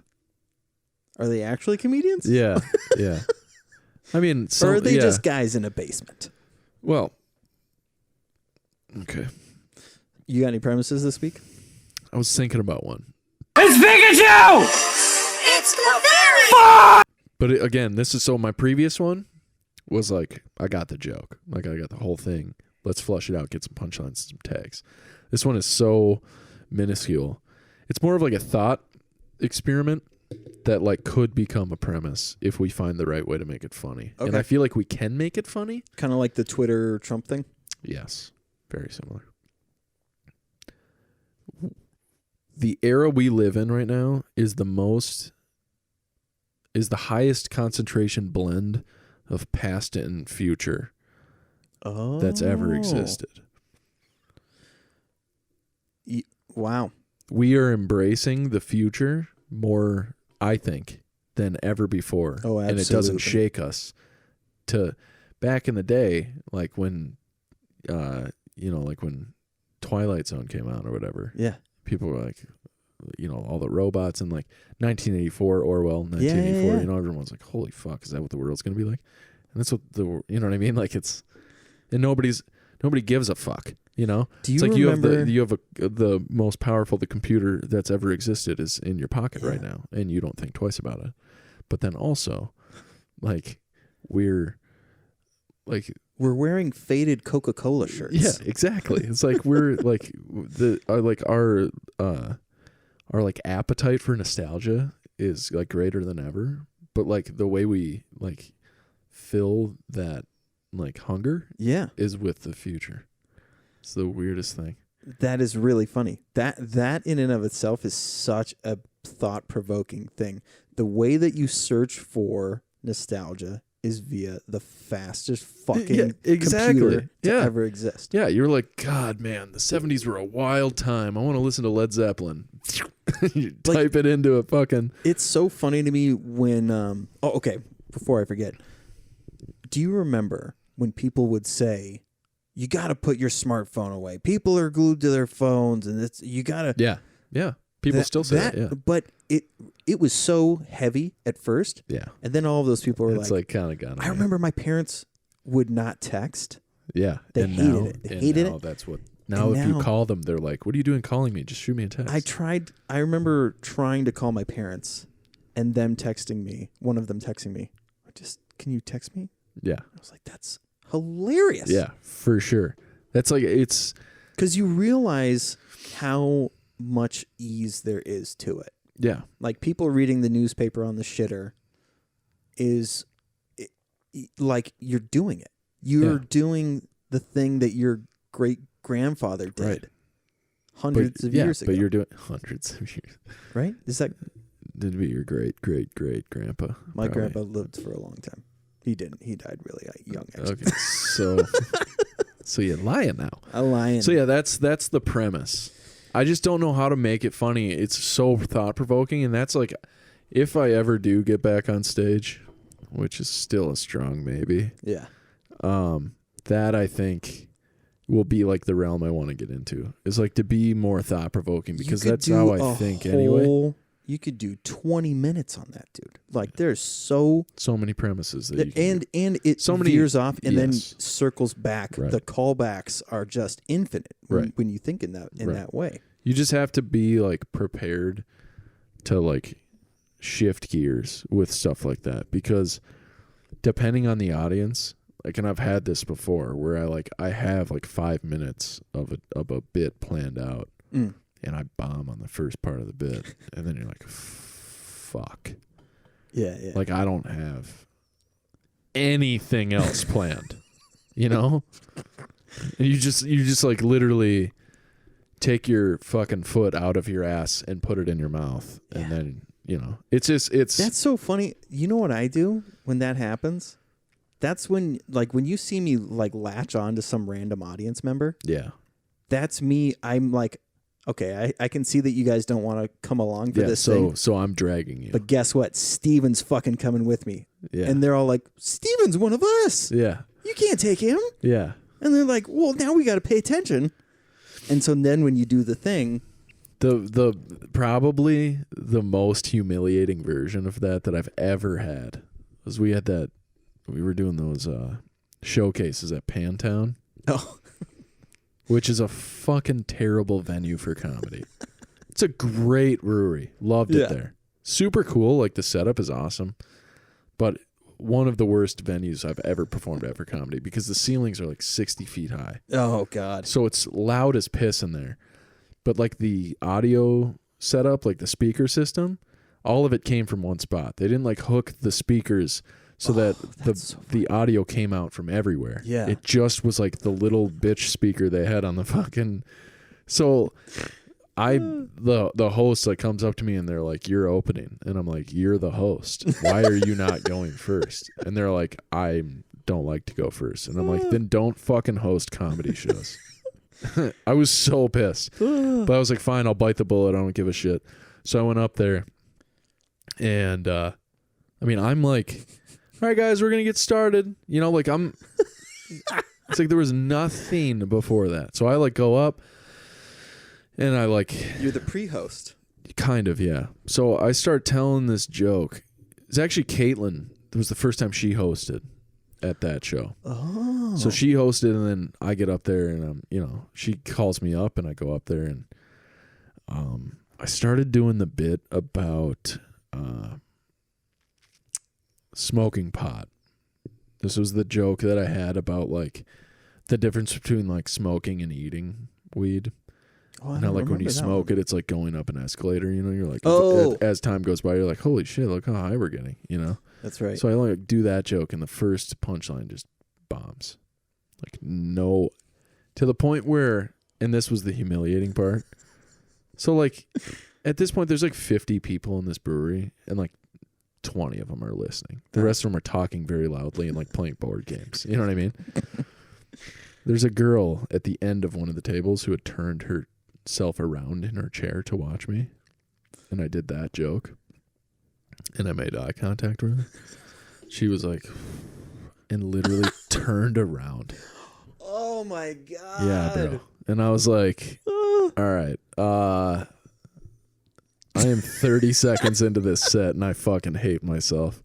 Are they actually comedians?
Yeah. Yeah. I mean,
or are they just guys in a basement?
Well, okay.
You got any premises this week?
I was thinking about one.
It's Pikachu! It's Clefairy!
But again, this is so my previous one was like, I got the joke. Like, I got the whole thing. Let's flush it out, get some punchlines, some tags. This one is so minuscule. It's more of like a thought experiment that like could become a premise if we find the right way to make it funny. Okay. And I feel like we can make it funny.
Kind of like the Twitter Trump thing?
Yes. Very similar. The era we live in right now is the highest concentration blend of past and future that's ever existed.
Wow.
We are embracing the future more, I think, than ever before.
Oh, absolutely.
And it doesn't shake us to back in the day, like when, like when Twilight Zone came out or whatever.
Yeah.
People were like, all the robots and like 1984, Orwell, 1984,
yeah.
Everyone's like, holy fuck, is that what the world's going to be like? And that's what you know what I mean? Like and nobody gives a fuck,
Do you
like
remember...
you have the most powerful, the computer that's ever existed is in your pocket right now. And you don't think twice about it. But then also like we're wearing
faded Coca-Cola shirts.
Yeah, exactly. It's like we're like our like appetite for nostalgia is like greater than ever, but like the way we like fill that like hunger is with the future. It's the weirdest thing.
That is really funny. That in and of itself is such a thought-provoking thing. The way that you search for nostalgia is via the fastest fucking computer to ever exist.
Yeah, you're like, God, man, the 70s were a wild time. I want to listen to Led Zeppelin. You type it into a fucking...
It's so funny to me when... okay, before I forget. Do you remember when people would say, you got to put your smartphone away. People are glued to their phones and you got to...
Yeah. People still say that, yeah.
But it was so heavy at first.
Yeah.
And then all of those people were
it's like kind of gone.
I remember my parents would not text.
Yeah.
They hated it. They hated it.
That's what... Now, if you call them, they're like, what are you doing calling me? Just shoot me a text.
I remember trying to call my parents and them texting me, one of them texting me, can you text me?
Yeah.
I was like, that's hilarious.
Yeah, for sure. That's like, it's...
Because you realize how much ease there is to it.
Yeah.
Like people reading the newspaper on the shitter is like you're doing it. You're doing the thing that your great-grandfather did hundreds of years ago.
But you're doing hundreds of years.
Right? Is that...
Did be your great-great-great-grandpa.
My grandpa lived for a long time. He didn't. He died really young, actually.
Okay, so you're lying now.
I'm lying.
So yeah, that's the premise. I just don't know how to make it funny. It's so thought-provoking, and that's like, if I ever do get back on stage, which is still a strong maybe.
Yeah.
That I think will be like the realm I want to get into. Is like to be more thought-provoking because that's how I think anyway.
You could do 20 minutes on that, dude. Like there's so
many premises that you can do.
And it so veers off and then circles back.
Right.
The callbacks are just infinite when you think in that way.
You just have to be like prepared to like shift gears with stuff like that because depending on the audience, like, and I've had this before where I have like 5 minutes of a bit planned out. And I bomb on the first part of the bit. And then you're like, fuck.
Yeah.
Like, I don't have anything else planned. And you just like literally take your fucking foot out of your ass and put it in your mouth. Yeah. And then, you know, it's
That's so funny. You know what I do when that happens? That's when you see me like latch on to some random audience member.
Yeah.
That's me. I'm like, okay, I can see that you guys don't want to come along for this thing.
So I'm dragging you.
But guess what? Steven's fucking coming with me.
Yeah.
And they're all like, Steven's one of us.
Yeah.
You can't take him.
Yeah.
And they're like, well, now we got to pay attention. And so then when you do the thing.
The probably the most humiliating version of that I've ever had was we were doing those showcases at Pantown.
Oh.
Which is a fucking terrible venue for comedy. It's a great brewery. Loved it there. Super cool. Like the setup is awesome. But one of the worst venues I've ever performed at for comedy because the ceilings are like 60 feet high.
Oh, God.
So it's loud as piss in there. But like the audio setup, like the speaker system, all of it came from one spot. They didn't like hook the speakers so that the audio came out from everywhere.
Yeah.
It just was like the little bitch speaker they had on the fucking... So the host like comes up to me and they're like, you're opening. And I'm like, you're the host. Why are you not going first? And they're like, I don't like to go first. And I'm like, then don't fucking host comedy shows. I was so pissed. But I was like, fine, I'll bite the bullet. I don't give a shit. So I went up there and I'm like... All right, guys, we're going to get started. You know, like it's like there was nothing before that. So I like go up and I like.
You're the pre-host.
Kind of, yeah. So I start telling this joke. It's actually Caitlin. It was the first time she hosted at that show.
Oh.
So she hosted and then I get up there and, she calls me up and I go up there and I started doing the bit about... smoking pot. This was the joke that I had about like the difference between like smoking and eating weed. Oh, and how like when you smoke it, it's like going up an escalator. You know, you're like, as time goes by, you're like, holy shit, look how high we're getting. You know,
that's right.
So I like do that joke, and the first punchline just bombs. Like no, to the point where, and this was the humiliating part. So like, at this point, there's like 50 people in this brewery, and like 20 of them are listening. The rest of them are talking very loudly and like playing board games. You know what I mean? There's a girl at the end of one of the tables who had turned herself around in her chair to watch me. And I did that joke. And I made eye contact with her. She was like, and literally turned around.
Oh my God.
Yeah, bro. And I was like, all right, I am 30 seconds into this set and I fucking hate myself.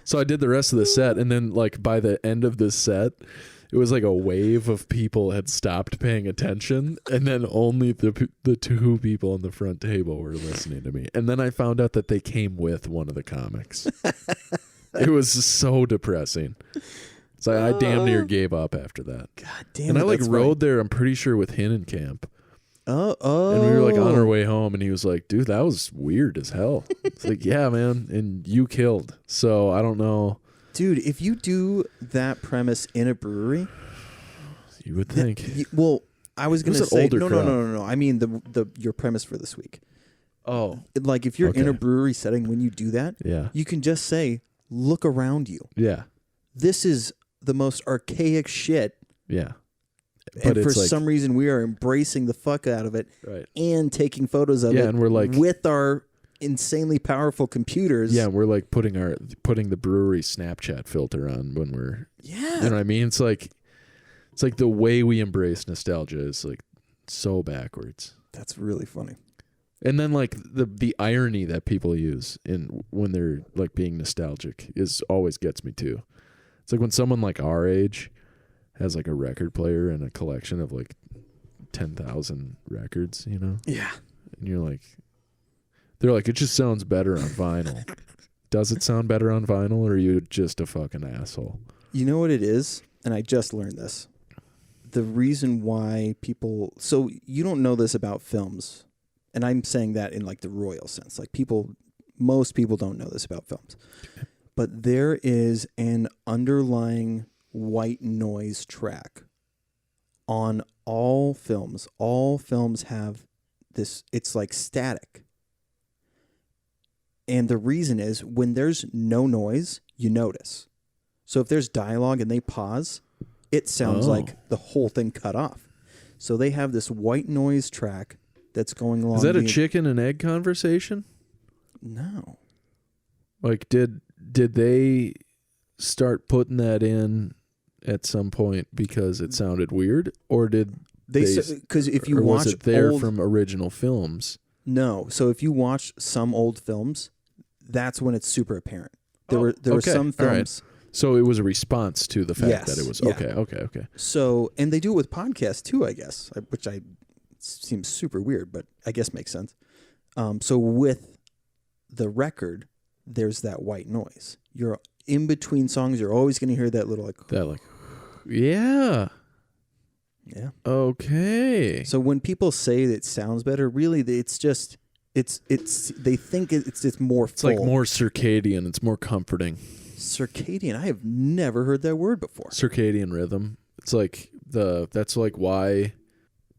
So I did the rest of the set, and then like by the end of this set, it was like a wave of people had stopped paying attention, and then only the two people on the front table were listening to me. And then I found out that they came with one of the comics. It was so depressing. So I damn near gave up after that.
God damn
and
it.
I like rode there, I'm pretty sure, with Hinnenkamp.
Oh.
And we were like on our way home, and he was like, dude, that was weird as hell. It's like, yeah, man. And you killed. So I don't know.
Dude, if you do that premise in a brewery,
you would think.
Well, I was going to say, no. I mean, your premise for this week.
Oh.
Like if you're in a brewery setting, when you do that, you can just say, look around you.
Yeah.
This is the most archaic shit.
Yeah.
And for some reason, we are embracing the fuck out of it, and taking photos of it.
And we're like
with our insanely powerful computers.
Yeah, and we're like putting the brewery Snapchat filter on when we're.
Yeah,
you know what I mean. It's like the way we embrace nostalgia is like so backwards.
That's really funny.
And then like the irony that people use when they're like being nostalgic always gets me too. It's like when someone like our age has like a record player and a collection of like 10,000 records, you know?
Yeah.
And they're like, it just sounds better on vinyl. Does it sound better on vinyl, or are you just a fucking asshole?
You know what it is? And I just learned this. The reason why so you don't know this about films, and I'm saying that in like the royal sense. Like most people don't know this about films. But there is an underlying white noise track on all films have this, it's like static. And the reason is when there's no noise, you notice. So if there's dialogue and they pause, it sounds like the whole thing cut off. So they have this white noise track that's going along.
Is that a chicken and egg conversation?
No.
Like, did they start putting that in at some point because it sounded weird, or did they?
Because if you watch,
was it there from original films?
No. So if you watch some old films, that's when it's super apparent. There were some films.
Right. So it was a response to the fact that it was okay.
So, and they do it with podcasts too, I guess, which seems super weird, but I guess makes sense. So with the record, there's that white noise. You're in between songs. You're always going to hear that little
yeah. Okay.
So when people say that it sounds better, really, it's just they think it's more.
It's full. Like more circadian. It's more comforting.
Circadian. I have never heard that word before.
Circadian rhythm. It's like that's like why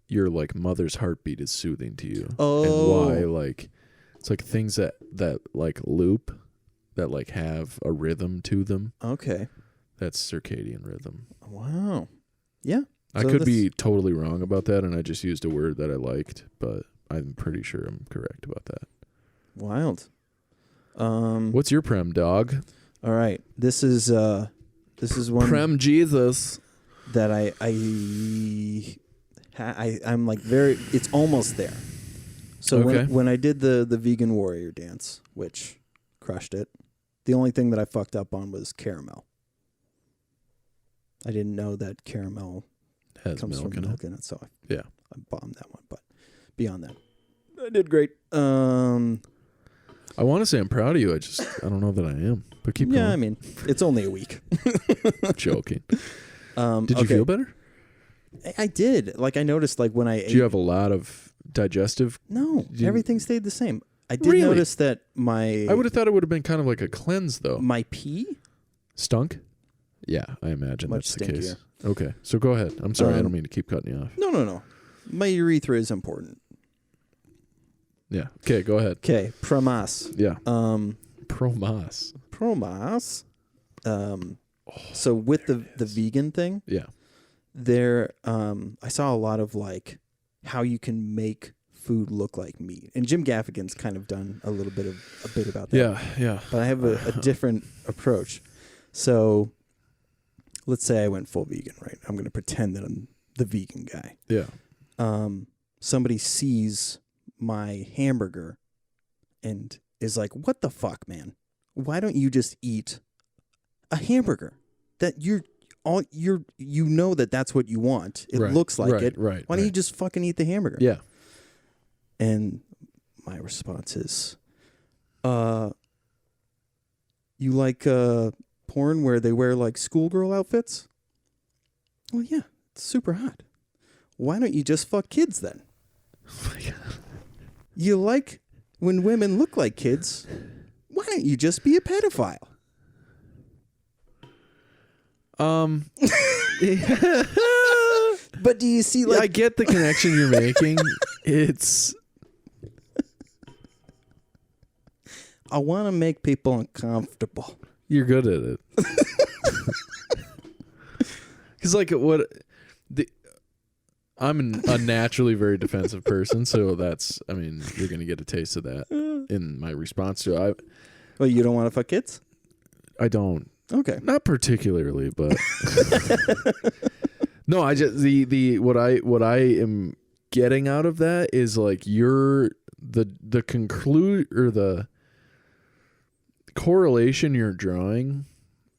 your like mother's heartbeat is soothing to you.
Oh.
And why like it's like things that like loop, that like have a rhythm to them.
Okay.
That's circadian rhythm.
Wow. Yeah.
I could be totally wrong about that, and I just used a word that I liked, but I'm pretty sure I'm correct about that.
Wild.
What's your prem, dog?
All right. This is one
prem Jesus
that I'm like very. It's almost there. So when I did the vegan warrior dance, which crushed it, the only thing that I fucked up on was caramel. I didn't know that caramel
has
comes
milk
from
in
milk
it.
in it, so
I
bombed that one. But beyond that, I did great.
I want to say I'm proud of you. I don't know that I am. But keep going.
Yeah, I mean, it's only a week.
Joking. Did you feel better?
I did. Like I noticed, like when I ate.
Do you have a lot of digestive?
No, everything stayed the same. I did notice that I
would have thought it would have been kind of like a cleanse, though.
My pee
stunk. Yeah, I imagine
much
that's the case.
stinkier.
Okay, so go ahead. I'm sorry, I don't mean to keep cutting you off.
No. My urethra is important.
Yeah. Okay, go ahead.
Okay, promas.
Yeah. Promas.
So with the vegan thing,
yeah,
there I saw a lot of like how you can make food look like meat, and Jim Gaffigan's kind of done a bit about that.
Yeah.
But I have a different approach. So let's say I went full vegan, right? I'm going to pretend that I'm the vegan guy.
Yeah.
Somebody sees my hamburger and is like, "What the fuck, man? Why don't you just eat a hamburger? That you know that's what you want. It looks like it.
Right.
Why don't you just fucking eat the hamburger?"
Yeah.
And my response is, "You like porn where they wear like schoolgirl outfits? Well, yeah, it's super hot. Why don't you just fuck kids then?
Oh my God.
You like when women look like kids? Why don't you just be a pedophile?" But do you see, like,
I get the connection you're making. It's
I want to make people uncomfortable.
You're good at it. Because I'm a naturally very defensive person, so you're going to get a taste of that in my response to it.
Well, you don't want to fuck kids?
I don't.
Okay.
Not particularly, but no, I just what I am getting out of that is like the correlation you're drawing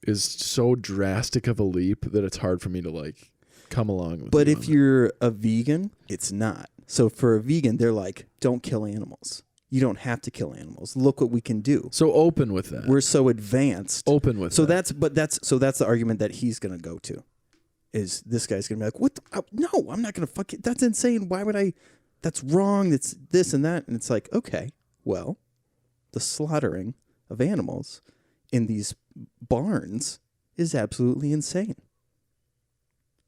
is so drastic of a leap that it's hard for me to like come along with.
But if you're a vegan, it's not. So for a vegan, they're like, don't kill animals. You don't have to kill animals. Look what we can do.
So open with that.
We're so advanced.
Open with that.
That's the argument that he's going to go to. Is this guy's going to be like, "What? No, I'm not going to fuck it. That's insane. Why would I? That's wrong. It's this and that." And it's like, okay, well, the slaughtering of animals in these barns is absolutely insane.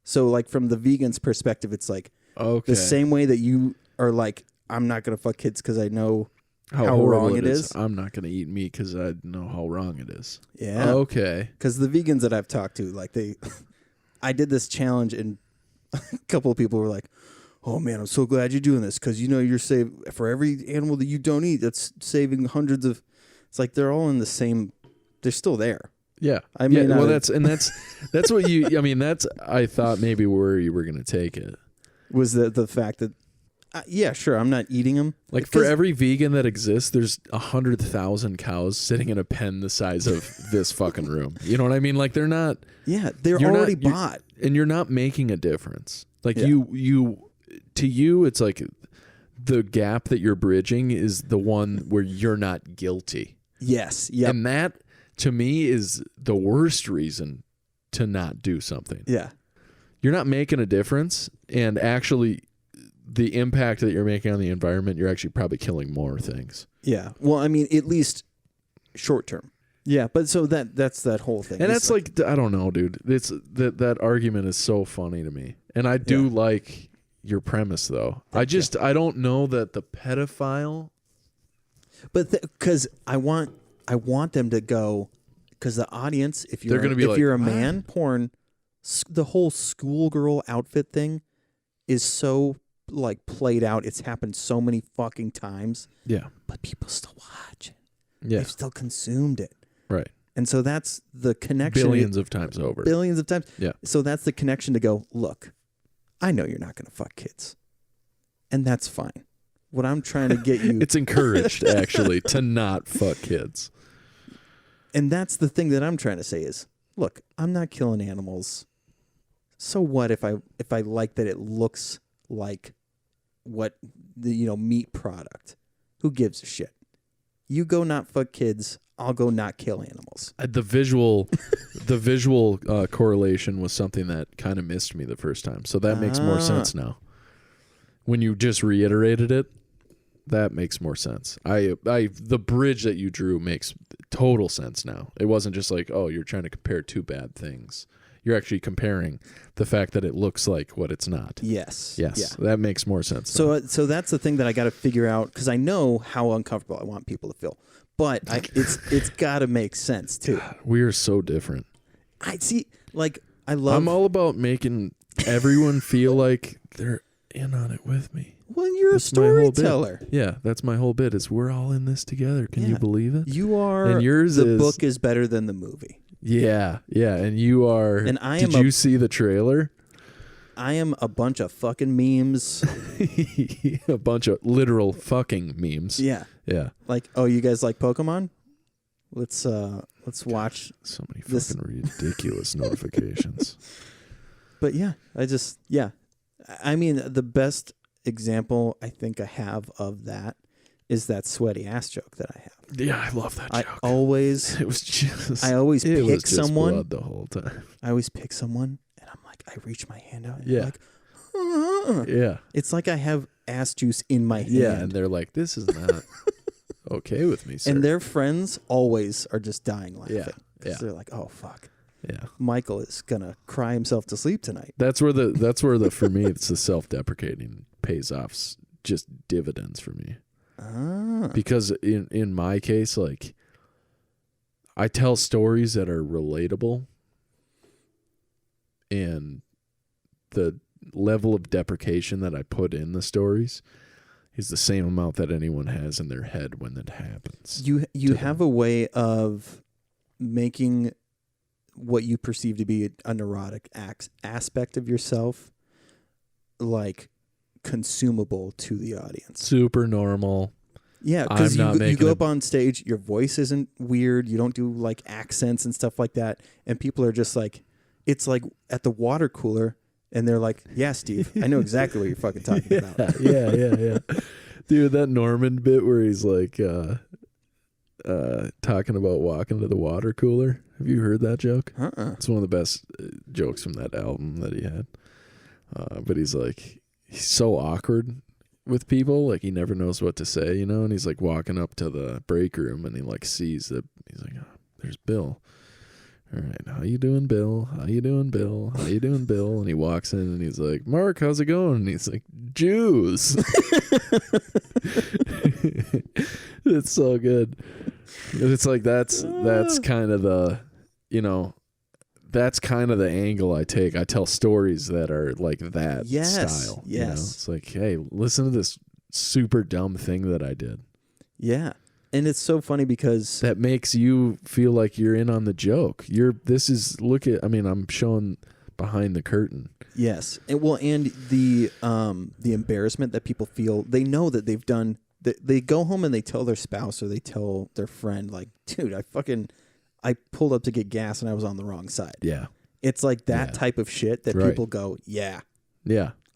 So like from the vegan's perspective, it's like the same way that you are like, I'm not going to fuck kids because I know how wrong it is.
I'm not going to eat meat because I know how wrong it is.
Yeah.
Okay.
Because the vegans that I've talked to, like I did this challenge and a couple of people were like, oh man, I'm so glad you're doing this because you're saving for every animal that you don't eat. That's saving hundreds of. It's like they're all in the same. They're still there.
Yeah. I that's what you. I mean, I thought maybe where you were going to take it
was the fact that. Yeah, sure. I'm not eating them.
Like for every vegan that exists, there's 100,000 cows sitting in a pen the size of this fucking room. You know what I mean? Like they're not.
Yeah, they're already bought,
and you're not making a difference. Like you, to you, it's like the gap that you're bridging is the one where you're not guilty.
Yes. Yeah.
And that to me is the worst reason to not do something.
Yeah.
You're not making a difference, and actually. The impact that you're making on the environment, you're actually probably killing more things.
Yeah. Well, I mean, at least short term. Yeah, but so that's that whole thing.
And that's like I don't know, dude. It's that argument is so funny to me. And I do like your premise though. I don't know that the pedophile
but cuz I want them to go cuz the audience if you're a man, porn the whole schoolgirl outfit thing is so like played out. It's happened so many fucking times.
Yeah.
But people still watch it.
Yeah.
They've still consumed it.
Right.
And so that's the connection.
Billions of times over.
Billions of times.
Yeah.
So that's the connection to go, look, I know you're not going to fuck kids. And that's fine. What I'm trying to get you.
It's encouraged, actually, to not fuck kids.
And that's the thing that I'm trying to say is, look, I'm not killing animals. So what if I like that it looks like what the meat product? Who gives a shit? You go not fuck kids, I'll go not kill animals.
The visual correlation was something that kind of missed me the first time, so that makes more sense now. When you just reiterated it, that makes more sense. The bridge that you drew makes total sense now. It wasn't just like, oh, you're trying to compare two bad things. You're actually comparing the fact that it looks like what it's not.
Yes.
Yeah. That makes more sense.
So that's the thing that I got to figure out because I know how uncomfortable I want people to feel, but it's got to make sense too.
We are so different.
I see. Like I'm
all about making everyone feel like they're in on it with me.
Well, you're a storyteller.
Yeah, that's my whole bit. Is we're all in this together. Can you believe it?
You are.
And yours
the book is better than the movie.
Yeah, and you are.
And
did you see the trailer?
I am a bunch of fucking memes.
A bunch of literal fucking memes.
Yeah. Like, oh, you guys like Pokemon? Let's watch.
So many fucking ridiculous notifications.
But yeah, I mean, the best example I think I have of that is that sweaty ass joke that I have.
Yeah, I love that joke.
I always pick someone
blood the whole time.
I always pick someone and I'm like, I reach my hand out and
yeah.
I'm like,
yeah.
It's like I have ass juice in my hand.
Yeah, and they're like, this is not okay with me, sir.
And their friends always are just dying laughing.
Yeah.
They're like, oh fuck.
Yeah.
Michael is gonna cry himself to sleep tonight.
That's where the for me it's the self-deprecating pays off just dividends for me. Because in my case, like I tell stories that are relatable, and the level of deprecation that I put in the stories is the same amount that anyone has in their head when it happens.
You have a way of making what you perceive to be a neurotic aspect of yourself like consumable to the audience.
Super normal.
Yeah, because you go up on stage, your voice isn't weird, you don't do like accents and stuff like that, and people are just like, it's like at the water cooler, and they're like, yeah, Steve, I know exactly what you're fucking talking about.
Yeah. Dude, that Norman bit where he's like talking about walking to the water cooler. Have you heard that joke? It's one of the best jokes from that album that he had. But he's like, he's so awkward with people, like he never knows what to say, and he's like walking up to the break room and he like sees that he's like, oh, there's Bill. All right, how you doing, Bill? How you doing, Bill? How you doing, Bill? And he walks in and he's like, Mark, how's it going? And he's like, Jews. It's so good. It's like that's kind of the, that's kind of the angle I take. I tell stories that are like that style.
Yes.
It's like, hey, listen to this super dumb thing that I did.
Yeah. And it's so funny because
that makes you feel like you're in on the joke. I'm showing behind the curtain.
Yes. And the embarrassment that people feel, they know that they've done, they go home and they tell their spouse or they tell their friend, like, dude, I pulled up to get gas and I was on the wrong side.
Yeah.
It's like that type of shit that people go, yeah.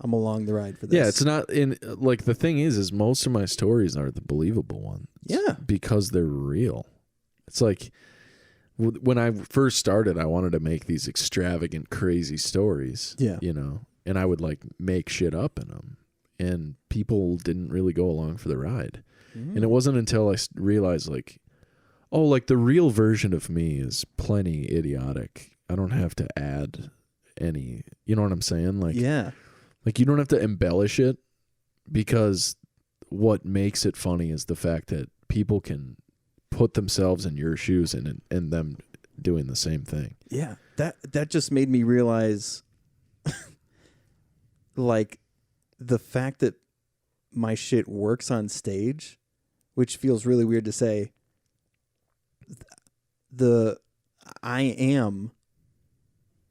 I'm along the ride for this.
Yeah, it's not in like the thing is most of my stories are the believable ones.
Yeah.
Because they're real. It's like when I first started, I wanted to make these extravagant, crazy stories.
Yeah.
And I would like make shit up in them. And people didn't really go along for the ride. And it wasn't until I realized like, oh, like the real version of me is plenty idiotic. I don't have to add any, you know what I'm saying? Like,
yeah.
Like, you don't have to embellish it because what makes it funny is the fact that people can put themselves in your shoes and them doing the same thing.
Yeah. That just made me realize, like, the fact that my shit works on stage, which feels really weird to say, I am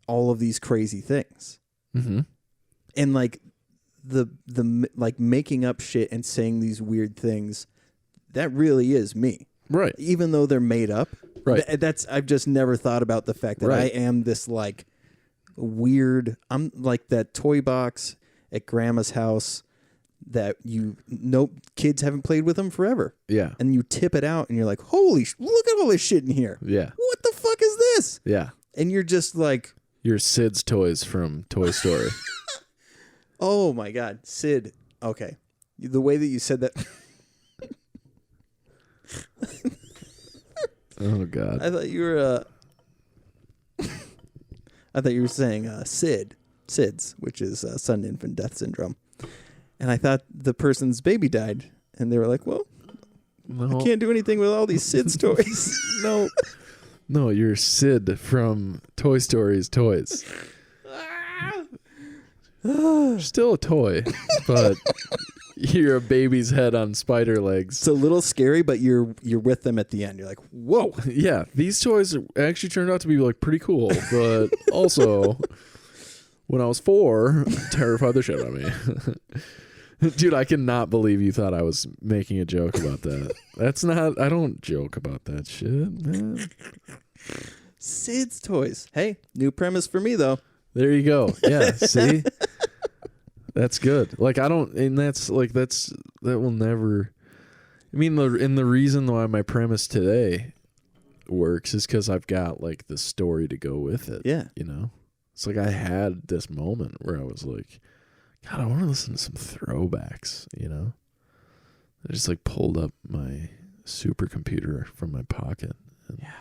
all of these crazy things.
Mm-hmm.
And like the like making up shit and saying these weird things, that really is me.
Right.
Even though they're made up.
Right.
I've just never thought about the fact that I am this like weird, I'm like that toy box at grandma's house that kids haven't played with them forever.
Yeah.
And you tip it out and you're like, holy, look at all this shit in here.
Yeah.
What the fuck is this?
Yeah.
And you're just like.
You're Sid's toys from Toy Story.
Oh my God, Sid. Okay. The way that you said that.
Oh God.
I thought you were saying SIDS, which is sudden infant death syndrome. And I thought the person's baby died. And they were like, well, I can't do anything with all these SIDS toys.
No, you're Sid from Toy Story's toys. You're still a toy, but you're a baby's head on spider legs.
It's a little scary, but you're with them at the end. You're like, whoa.
Yeah, these toys actually turned out to be like pretty cool, but also when I was 4, terrified the shit out of me. Dude, I cannot believe you thought I was making a joke about that. I don't joke about that shit, man.
Sid's toys. Hey, new premise for me though.
There you go. Yeah, see? That's good. Like that will never. I mean, the reason why my premise today works is because I've got like the story to go with it.
Yeah.
It's like I had this moment where I was like, God, I want to listen to some throwbacks, I just like pulled up my supercomputer from my pocket.
Yeah.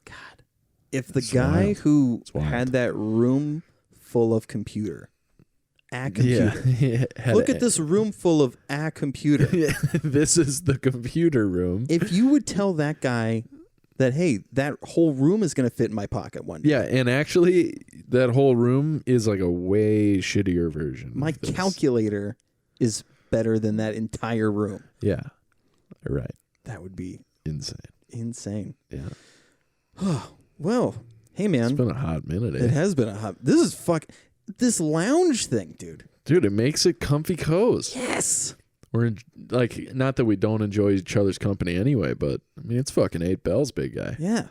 God. If the guy who had that room full of computer, look at this room full of a computer.
Yeah, this is the computer room.
If you would tell that guy that, hey, that whole room is going to fit in my pocket one day.
Yeah, and actually, that whole room is like a way shittier version.
My calculator is better than that entire room.
Yeah, right.
That would be
insane. Yeah.
Well, hey, man.
It's been a hot minute, eh?
It has been a hot... This lounge thing, dude.
Dude, it makes it comfy cozy.
Yes.
We're like, not that we don't enjoy each other's company anyway, but I mean, it's fucking 8 bells, big guy.
Yeah.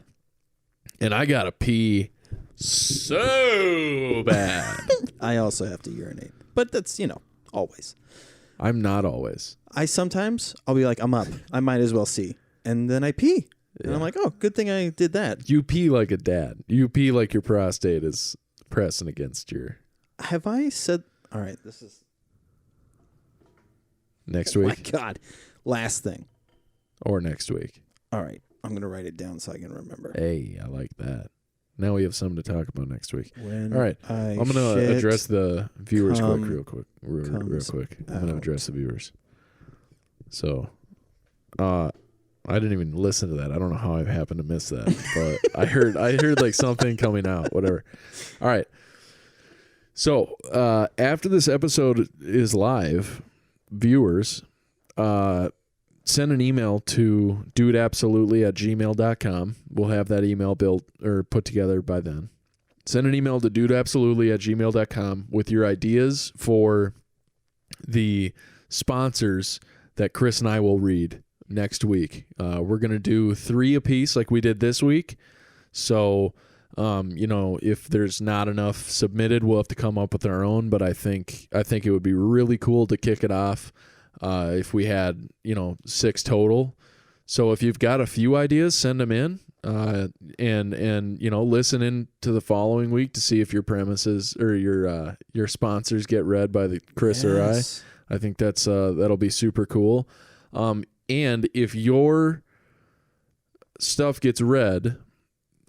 And I gotta pee so bad.
I also have to urinate, but that's, always.
I'm not always.
I'll be like, I'm up. I might as well see. And then I pee. Yeah. And I'm like, oh, good thing I did that.
You pee like a dad. You pee like your prostate is pressing against your...
Have I said... All right, this is...
Next week?
Oh, my God. Last thing.
Or next week.
All right. I'm going to write it down so I can remember.
Hey, I like that. Now we have something to talk about next week.
When
all right. I'm going to address the viewers real quick. Real quick. I'm going to address the viewers. So, I didn't even listen to that. I don't know how I happened to miss that, but I heard like something coming out, whatever. All right. So, after this episode is live, viewers, send an email to dudeabsolutely@gmail.com. We'll have that email built or put together by then. Send an email to dudeabsolutely@gmail.com with your ideas for the sponsors that Chris and I will read next week. We're going to do 3 apiece like we did this week. So, if there's not enough submitted, we'll have to come up with our own. But I think it would be really cool to kick it off if we had, 6 total. So if you've got a few ideas, send them in and listen in to the following week to see if your premises or your sponsors get read by the Chris or I. I think that'll be super cool. And if your stuff gets read,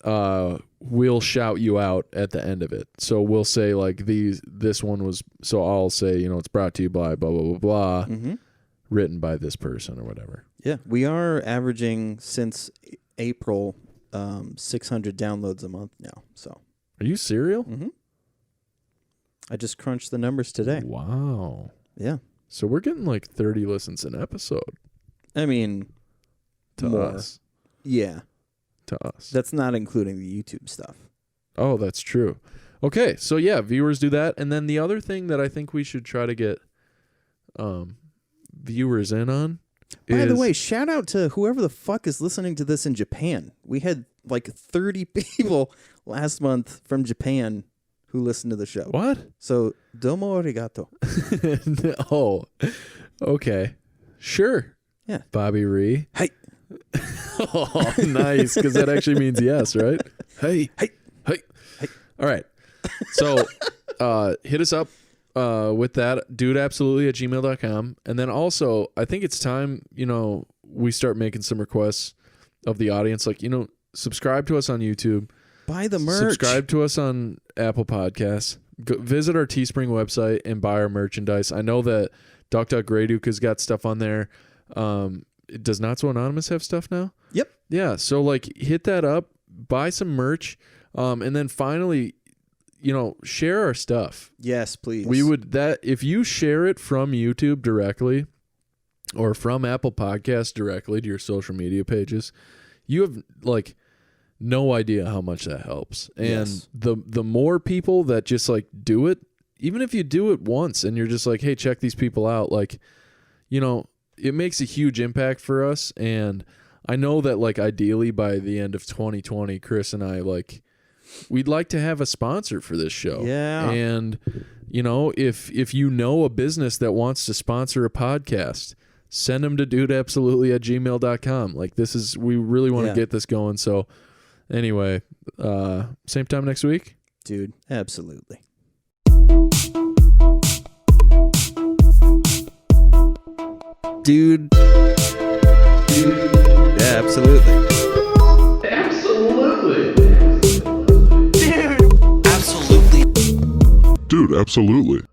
we'll shout you out at the end of it. So we'll say like this one was, so I'll say, it's brought to you by blah, blah, blah, blah, written by this person or whatever.
Yeah. We are averaging since April, 600 downloads a month now. So
are you serial?
Mm-hmm. I just crunched the numbers today.
Wow.
Yeah.
So we're getting like 30 listens an episode.
I mean,
to us.
Yeah.
To us.
That's not including the YouTube stuff.
Oh, that's true. Okay, so yeah, viewers do that. And then the other thing that I think we should try to get viewers in on
By the way, shout out to whoever the fuck is listening to this in Japan. We had like 30 people last month from Japan who listened to the show.
What?
So, domo arigato.
Oh, okay. Sure.
Yeah.
Bobby Ree.
Hey.
Oh, nice, because that actually means yes, right? Hey.
Hey.
Hey. Hey. All right. So hit us up with that, dudeabsolutely@gmail.com. And then also, I think it's time, we start making some requests of the audience. Like, subscribe to us on YouTube.
Buy the merch.
Subscribe to us on Apple Podcasts. Go visit our Teespring website and buy our merchandise. I know that Duck Grey Duke has got stuff on there. Does Not So Anonymous have stuff now?
Yep.
Yeah. So hit that up, buy some merch, and then finally, share our stuff.
Yes, please.
We would if you share it from YouTube directly or from Apple Podcasts directly to your social media pages, you have no idea how much that helps. And
yes.
the more people that just do it, even if you do it once and you're just like, hey, check these people out, it makes a huge impact for us. And I know that ideally by the end of 2020, Chris and I we'd like to have a sponsor for this show.
Yeah.
And if you know a business that wants to sponsor a podcast, send them to dudeabsolutely@gmail.com. We really want to get this going. So anyway, same time next week.
Dude, absolutely. Dude. Yeah, absolutely.
Absolutely.
Dude, absolutely.